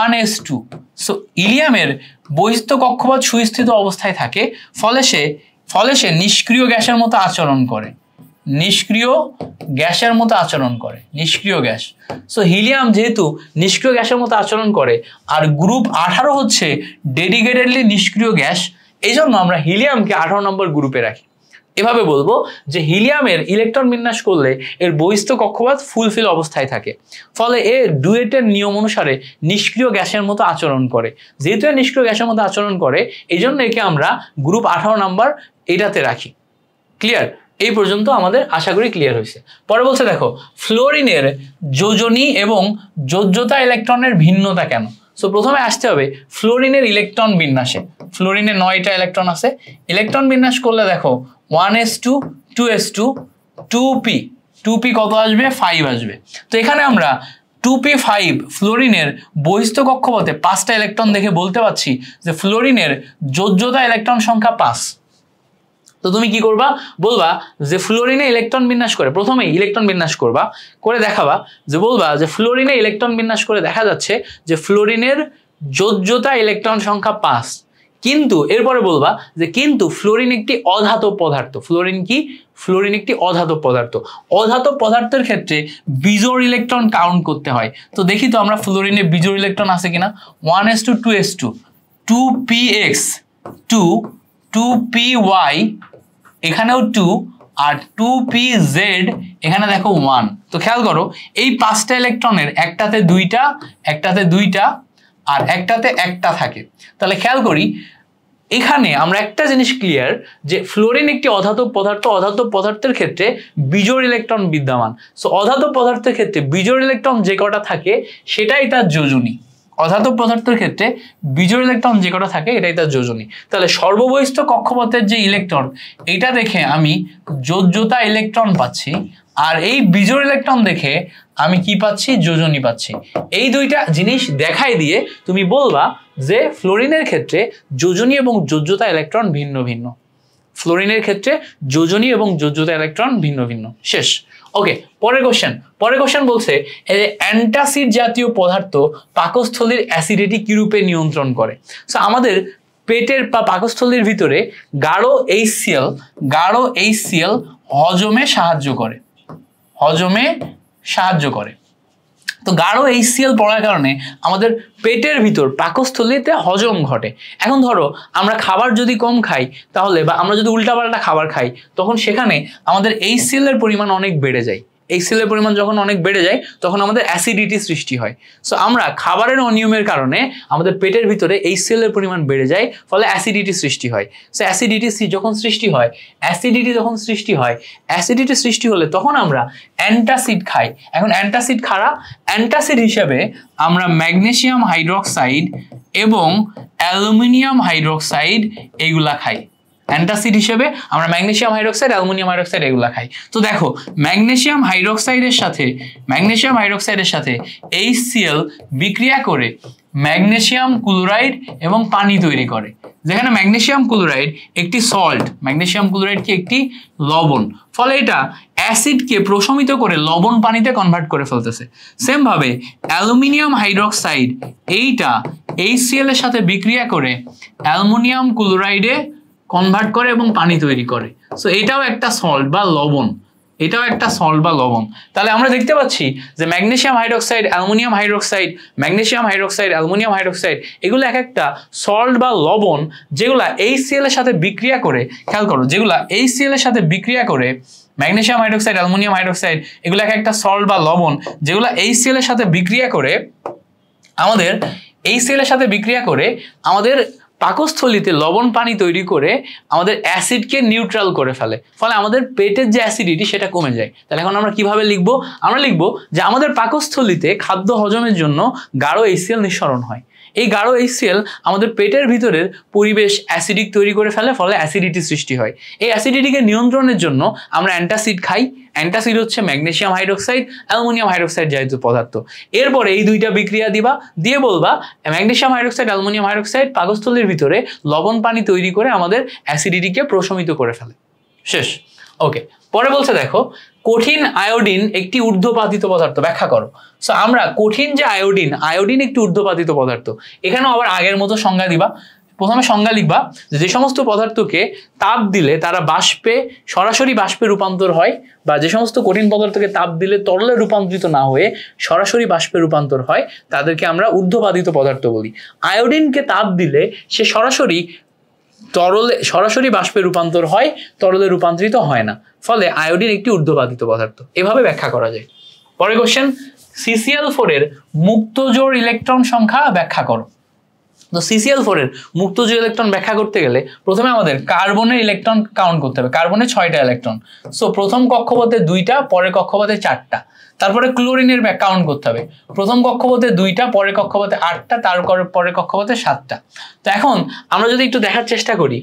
1s2। সো হিলিয়ামের বহিস্থ কক্ষপথ সুস্থিত অবস্থায় থাকে, ফলে সে নিষ্ক্রিয় গ্যাসের মতো আচরণ করে। নিষ্ক্রিয় গ্যাস। সো হিলিয়াম যেহেতু নিষ্ক্রিয় গ্যাসের মতো আচরণ করে আর গ্রুপ 18 হচ্ছে ডেডিকেটেডলি নিষ্ক্রিয় গ্যাস, এই জন্য আমরা হিলিয়ামকে 18 নম্বর গ্রুপে রাখি। এভাবে বলবো যে হিলিয়ামের ইলেকট্রন বিন্যাস করলে এর বহিস্থ কক্ষপথ ফুলফিল অবস্থায় থাকে, ফলে এ ডুয়েটের নিয়ম অনুসারে নিষ্ক্রিয় গ্যাসের মতো আচরণ করে। যেহেতু নিষ্ক্রিয় গ্যাসের মতো আচরণ করে, এই জন্য একে আমরা গ্রুপ 18 নম্বর এটাতে রাখি। ক্লিয়ার? এই পর্যন্ত আমাদের আশা করি ক্লিয়ার হয়েছে। পরে বলছে দেখো, ফ্লোরিনের যোজনী এবং যোজ্যতা ইলেকট্রনের ভিন্নতা কেন। সো প্রথমে আসতে হবে ফ্লোরিনের ইলেকট্রন বিন্যাসে। ফ্লোরিনে 9টা ইলেকট্রন আছে। ইলেকট্রন বিন্যাস করলে দেখো 1s2 2s2 2p 2p কত আসবে? 5 আসবে। তো এখানে আমরা 2p5 ফ্লোরিনের বহিস্থ কক্ষপথে 5টা ইলেকট্রন দেখে বলতে পারছি যে ফ্লোরিনের যোজ্যতা ইলেকট্রন সংখ্যা 5। তো তুমি কি করবা? বলবা যে ফ্লোরিনে ইলেকট্রন বিন্যাস করে, প্রথমে ইলেকট্রন বিন্যাস করবা, করে দেখাবা যে বলবা যে ফ্লোরিনে ইলেকট্রন বিন্যাস করে দেখা যাচ্ছে যে ফ্লোরিনের যোজ্যতা ইলেকট্রন সংখ্যা 5, কিন্তু এরপরে বলবা যে কিন্তু ফ্লোরিন একটি অধাতব পদার্থ। ফ্লোরিন কি? ফ্লোরিন একটি অধাতব পদার্থ। অধাতব পদার্থের ক্ষেত্রে বিজোড় ইলেকট্রন কাউন্ট করতে হয়। তো দেখি তো আমরা ফ্লোরিনে বিজোড় ইলেকট্রন আছে কিনা। 1s2 2s2 2px 2 2py এখানেও 2 আর 2pz এখানে দেখো 1। তো খেয়াল করো এই 5টা ইলেকট্রনের একটাতে 2টা, একটাতে 2টা আর একটাতে একটা থাকে। তাহলে খেয়াল করি এখানে আমরা একটা জিনিস ক্লিয়ার যে ফ্লোরিন একটি অধাতব পদার্থ। অধাতব পদার্থের ক্ষেত্রে বিজোড় ইলেকট্রন বিদ্যমান। সো অধাতব পদার্থের ক্ষেত্রে বিজোড় ইলেকট্রন যে কটা থাকে সেটাই তার যোজনী। অধাতব পদার্থের ক্ষেত্রে বিজোড় ইলেকট্রন যে কটা থাকে এটাই তার যোজনী। তাহলে সর্ববহিস্থ কক্ষপথের যে ইলেকট্রন, এটা দেখে আমি যোজ্যতা ইলেকট্রন পাচ্ছি, আর এই বিজোড় ইলেকট্রন দেখে আমি কি পাচ্ছি? যোজনী পাচ্ছি। এই দুইটা জিনিস দেখাই দিয়ে তুমি বলবা যে ফ্লোরিনের ক্ষেত্রে যোজনী এবং যোজ্যতা ইলেকট্রন ভিন্ন ভিন্ন। ফ্লোরিনের ক্ষেত্রে যোজনী এবং যোজ্যতা ইলেকট্রন ভিন্ন ভিন্ন। শেষ। ওকে, পরের কোশ্চেন বলছে অ্যান্টাসিড জাতীয় পদার্থ পাকস্থলীর অ্যাসিডিটি কি রূপে নিয়ন্ত্রণ করে। সো আমাদের পেটের বা পাকস্থলীর ভিতরে গাঢ় HCl হজমে সাহায্য করে। তো গাঢ় HCl পড়ার কারণে আমাদের পেটের ভিতর পাকস্থলীতে হজম ঘটে। এখন ধরো আমরা খাবার যদি কম খাই তাহলে, বা আমরা যদি উল্টাপাল্টা খাবার খাই, তখন সেখানে আমাদের HCl এর পরিমাণ অনেক বেড়ে যায়। HCl এর পরিমাণ যখন অনেক বেড়ে যায় তখন আমাদের অ্যাসিডিটি সৃষ্টি হয়। সো আমরা খাবারের অনিয়মের কারণে আমাদের পেটের ভিতরে HCl এর পরিমাণ বেড়ে যায়, ফলে অ্যাসিডিটি সৃষ্টি হয়। সো অ্যাসিডিটি যখন সৃষ্টি হলে তখন আমরা অ্যান্টাসিড খাই। এখন অ্যান্টাসিড অ্যান্টাসিড হিসেবে আমরা ম্যাগনেসিয়াম হাইড্রোক্সাইড এবং অ্যালুমিনিয়াম হাইড্রোক্সাইড এগুলা খাই। অ্যান্টাসিড হিসেবে আমরা ম্যাগনেসিয়াম হাইড্রোক্সাইড, অ্যালুমিনিয়াম হাইড্রোক্সাইড এগুলা খাই। তো দেখো ম্যাগনেসিয়াম হাইড্রোক্সাইডের সাথে HCl বিক্রিয়া করে ম্যাগনেসিয়াম ক্লোরাইড এবং পানি তৈরি করে, যেখানে ম্যাগনেসিয়াম ক্লোরাইড একটি সল্ট, ম্যাগনেসিয়াম ক্লোরাইড কি একটি লবণ, ফলে এটা অ্যাসিডকে প্রশমিত করে লবণ পানিতে কনভার্ট করে ফেলতেছে। সেম ভাবে অ্যালুমিনিয়াম হাইড্রোক্সাইড এইটা HCl এর সাথে বিক্রিয়া করে অ্যালুমিনিয়াম ক্লোরাইডে কনভার্ট করে এবং পানি তৈরি করে। সো এটাও একটা সল্ট বা লবণ, তাহলে আমরা দেখতে পাচ্ছি যে magnesium hydroxide, aluminium hydroxide, aluminium hydroxide এগুলো এক একটা সল্ট বা লবণ, যেগুলা HCl এর সাথে বিক্রিয়া করে, খেয়াল করো, যেগুলা HCl এর সাথে বিক্রিয়া করে, ম্যাগনেসিয়াম হাইড্রোক্সাইড, অ্যালুমিনিয়াম হাইড্রোক্সাইড এগুলো এক একটা সল্ট বা লবণ, যেগুলা HCl এর সাথে বিক্রিয়া করে আমাদের পাকস্থলীতে লবণ পানি তৈরি করে আমাদের অ্যাসিডকে নিউট্রাল করে ফেলে, ফলে আমাদের পেটের যে অ্যাসিডিটি সেটা কমে যায়। তাহলে এখন আমরা কিভাবে লিখবো? আমরা লিখবো যে আমাদের পাকস্থলীতে খাদ্য হজমের জন্য গাঢ় HCl নিঃসরণ হয়। এই গাঢ় HCl আমাদের পেটের ভিতরের পরিবেশ অ্যাসিডিক তৈরি করে ফেলে, ফলে অ্যাসিডিটি সৃষ্টি হয়। এই অ্যাসিডিটিকে নিয়ন্ত্রণের জন্য আমরা অ্যান্টাসিড খাই। অ্যান্টাসিড হচ্ছে ম্যাগনেসিয়াম হাইড্রোক্সাইড, অ্যালুমিনিয়াম হাইড্রোক্সাইড জাতীয় পদার্থ। এরপরে এই দুইটা বিক্রিয়া দিয়ে বলবা ম্যাগনেসিয়াম হাইড্রোক্সাইড, অ্যালুমিনিয়াম হাইড্রোক্সাইড পাকস্থলীর ভিতরে লবণ পানি তৈরি করে আমাদের অ্যাসিডিটিকে প্রশমিত করে ফেলে। শেষ। ওকে, পরে বলছে দেখো কঠিন আয়োডিন একটি ঊর্ধ্বপাতিত পদার্থ, ব্যাখ্যা করো। সো আমরা কঠিন যে আয়োডিন একটি ঊর্ধ্বপাতিত পদার্থ, এখানেও আবার আগের মতো সংজ্ঞা দিবা। প্রথমে সংজ্ঞা লিখবা যে সমস্ত পদার্থকে তাপ দিলে তারা সরাসরি বাষ্পে রূপান্তর হয়, বা যে সমস্ত কঠিন পদার্থকে তাপ দিলে তরলে রূপান্তরিত না হয়ে সরাসরি বাষ্পে রূপান্তর হয় তাদেরকে আমরা ঊর্ধ্বপাতিত পদার্থ বলি। আয়োডিনকে তাপ দিলে সে সরাসরি তরলে সরাসরি বাষ্পে রূপান্তর হয়, তরলে রূপান্তরিত হয় না, ফলে আয়োডিন একটি ঊর্ধ্বপাতিত পদার্থ। এভাবে ব্যাখ্যা করা যায়। পরের কোশ্চেন, CCl4 এর মুক্ত জোড় ইলেকট্রন সংখ্যা ব্যাখ্যা করো। তো CCl4 এর মুক্ত জোড় ইলেকট্রন ব্যাখ্যা করতে গেলে প্রথমে আমাদের কার্বনের ইলেকট্রন কাউন্ট করতে হবে। কার্বনের 6টা ইলেকট্রন, সো প্রথম কক্ষপথে 2টা, পরের কক্ষপথে 4টা। তারপরে ক্লোরিনের কাউন্ট করতে হবে। প্রথম কক্ষপথে 2টা, পরের কক্ষপথে 8টা, পরের কক্ষপথে 7টা। তো এখন আমরা যদি একটু দেখার চেষ্টা করি,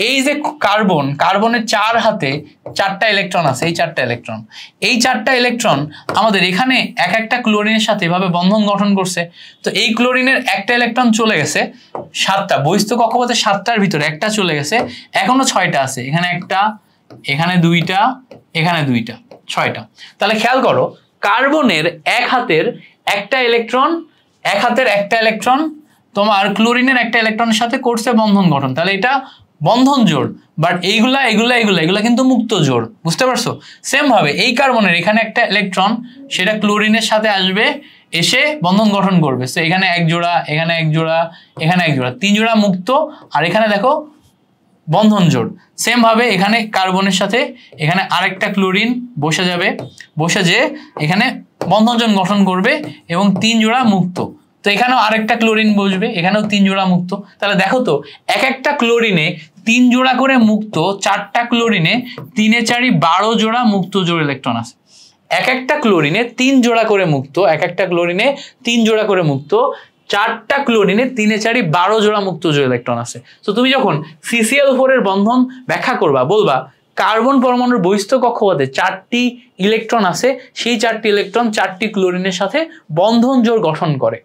এই যে কার্বনের 4 হাতে 4টা ইলেকট্রন আছে, এই 4টা ইলেকট্রন আমাদের এখানে এক একটা ক্লোরিনের সাথে এভাবে বন্ধন গঠন করছে। তো এই ক্লোরিনের একটা ইলেকট্রন চলে গেছে 7টা, বহিস্থ কক্ষপথে 7টার ভিতরে একটা চলে গেছে, এখনো 6টা আছে, এখানে একটা, এখানে 2টা, এখানে 2টা, 6টা। তাহলে খেয়াল করো, কার্বনের এক হাতের একটা ইলেকট্রন তোমার ক্লোরিনের একটা ইলেকট্রনের সাথে করছে বন্ধন গঠন, তাহলে এটা বন্ধন জোড়। বাট এইগুলা কিন্তু মুক্ত জোড়, বুঝতে পারছো? সেম ভাবে এই কার্বনের এখানে একটা ইলেকট্রন, সেটা ক্লোরিনের সাথে আসবে, এসে বন্ধন গঠন করবে। তো এখানে এক জোড়া, এখানে এক জোড়া, এখানে এক জোড়া, 3 জোড়া মুক্ত, আর এখানে দেখো বন্ধন জোড়। সেম ভাবে এখানে কার্বনের সাথে এখানে আরেকটা ক্লোরিন বসে যাবে, বসে যে এখানে বন্ধন জোড় গঠন করবে এবং 3 জোড়া মুক্ত। তো এখানেও আরেকটা ক্লোরিন বসবে, এখানেও 3 জোড়া মুক্ত। তাহলে দেখো তো, এক একটা ক্লোরিনে 3 জোড়া করে মুক্ত, 4টা ক্লোরিনে 3 এ 4 12 জোড়া মুক্ত জোড় ইলেকট্রন আছে। এক একটা ক্লোরিনে 3 জোড়া করে মুক্ত, 4টা ক্লোরিনে 3 এ 4 12 জোড়া মুক্ত জোড় ইলেকট্রন আছে। তো তুমি যখন CCl4 এর বন্ধন ব্যাখ্যা করবা, বলবা কার্বন পরমাণুর বহিস্থ কক্ষপথে 4টি ইলেকট্রন আছে, সেই 4টি ইলেকট্রন 4টি ক্লোরিনের সাথে বন্ধন জোড় গঠন করে,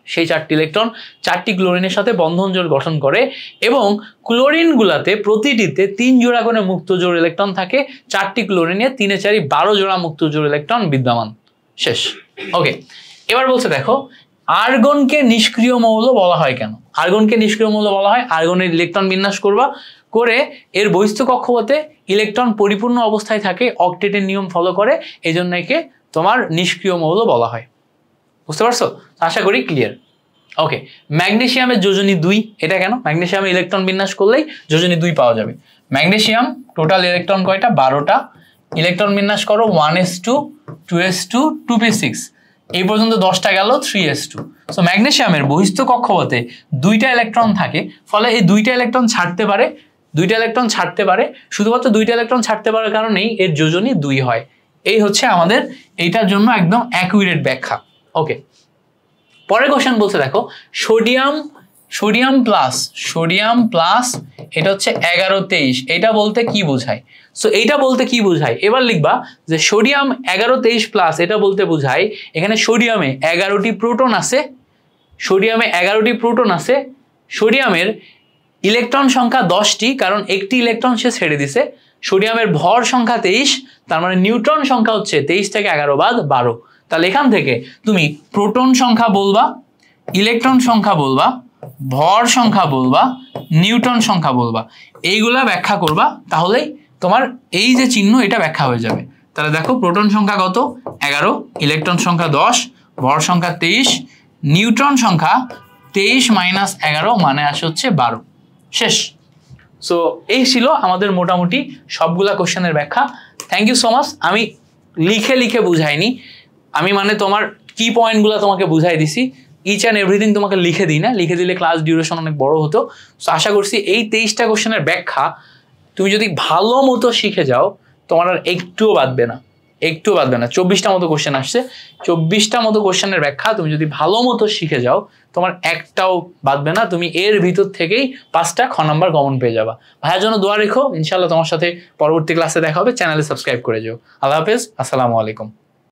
সেই 4টি ইলেকট্রন 4টি ক্লোরিনের সাথে বন্ধন জোড় গঠন করে, এবং ক্লোরিন গুলাতে প্রতিটিতে 3 জোড়া করে মুক্ত জোড় ইলেকট্রন থাকে, 4টি ক্লোরিনে 3 এ 4 12 জোড়া মুক্ত জোড় ইলেকট্রন বিদ্যমান। শেষ। ওকে, এবার বলছে দেখো, আর্গনকে নিষ্ক্রিয় মৌল বলা হয় কেন? আর্গনকে নিষ্ক্রিয় মৌল বলা হয়, আর্গনের ইলেকট্রন বিন্যাস করবা, করে এর বহিস্থ কক্ষপথে ইলেকট্রন পরিপূর্ণ অবস্থায় থাকে, অক্টেটের নিয়ম ফলো করে, এজন্য একে তোমার নিষ্ক্রিয় মৌল বলা হয়। বুঝতে পারছো? আশা করি ক্লিয়ার। ওকে, ম্যাগনেসিয়ামের যোজনী 2, এটা কেন? ম্যাগনেসিয়ামে ইলেকট্রন বিন্যাস করলেই যোজনী 2 পাওয়া যাবে। ম্যাগনেসিয়াম টোটাল ইলেকট্রন কয়টা? 12টা। ইলেকট্রন বিন্যাস করো 1s2, 2s2, 2p6, এই পর্যন্ত 10টা গেল, 3s2। সো ম্যাগনেসিয়ামের বহিস্থ কক্ষপথে 2টা ইলেকট্রন থাকে, ফলে এই 2টা ইলেকট্রন ছাড়তে পারে, শুধুমাত্র 2টা ইলেকট্রন ছাড়তে পারার কারণেই এর যোজনী 2 হয়। এই হচ্ছে আমাদের এইটার জন্য একদম অ্যাকুরেট ব্যাখ্যা। ওকে, পরের কোশ্চেন বলছে দেখো, সোডিয়াম প্লাস এটা হচ্ছে 11-23, এটা বলতে কি বোঝায়? সো এইটা বলতে কি বোঝায় এবার লিখবা যে সোডিয়াম 11-23 প্লাস, এটা বলতে বোঝায় এখানে সোডিয়ামে 11টি প্রোটন আছে, সোডিয়ামের ইলেকট্রন সংখ্যা 10টি, কারণ একটি ইলেকট্রন সে ছেড়ে দিছে। সোডিয়ামের ভর সংখ্যা 23, তার মানে নিউট্রন সংখ্যা হচ্ছে 23 থেকে 11 বাদ 12। তাহলে এখান থেকে তুমি প্রোটন সংখ্যা বলবা, ইলেকট্রন সংখ্যা বলবা, ভর সংখ্যা বলবা, নিউট্রন সংখ্যা বলবা, এইগুলা ব্যাখ্যা করবা, তাহলেই তোমার এই যে চিহ্ন এটা ব্যাখ্যা হয়ে যাবে। তাহলে দেখো, প্রোটন সংখ্যা কত? 11, ইলেকট্রন সংখ্যা 10, ভর সংখ্যা 23, নিউট্রন সংখ্যা 23 মাইনাস 11 মানে আসে হচ্ছে 12। শেষ। সো এই ছিল আমাদের মোটামুটি সবগুলা কোশ্চেনের ব্যাখ্যা। Thank you so much. আমি লিখে বুঝাইনি, আমি মানে তোমার কি পয়েন্টগুলো তোমাকে বুঝাই দিছি, ইচ অ্যান্ড এভরিথিং তোমাকে লিখে দিই না, লিখে দিলে ক্লাস ডিউরেশন অনেক বড় হতো। সো আশা করছি এই 23টা কোশ্চেনের ব্যাখ্যা তুমি যদি ভালো মতো শিখে যাও, তোমার আর একটুও বাদবে না। 24টা মতো কোশ্চেন আসছে, 24টা মতো কোশ্চেনের ব্যাখ্যা তুমি যদি ভালো মতো শিখে যাও, তোমার একটাও বাদবে না, তুমি এর ভিতর থেকেই 5টা খ নাম্বার কমন পেয়ে যাবা। ভাইয়ের জন্য দোয়া রেখো, ইনশাল্লাহ তোমার সাথে পরবর্তী ক্লাসে দেখা হবে। চ্যানেলে সাবস্ক্রাইব করে যাও। আল্লাহ হাফেজ, আসসালামু আলাইকুম।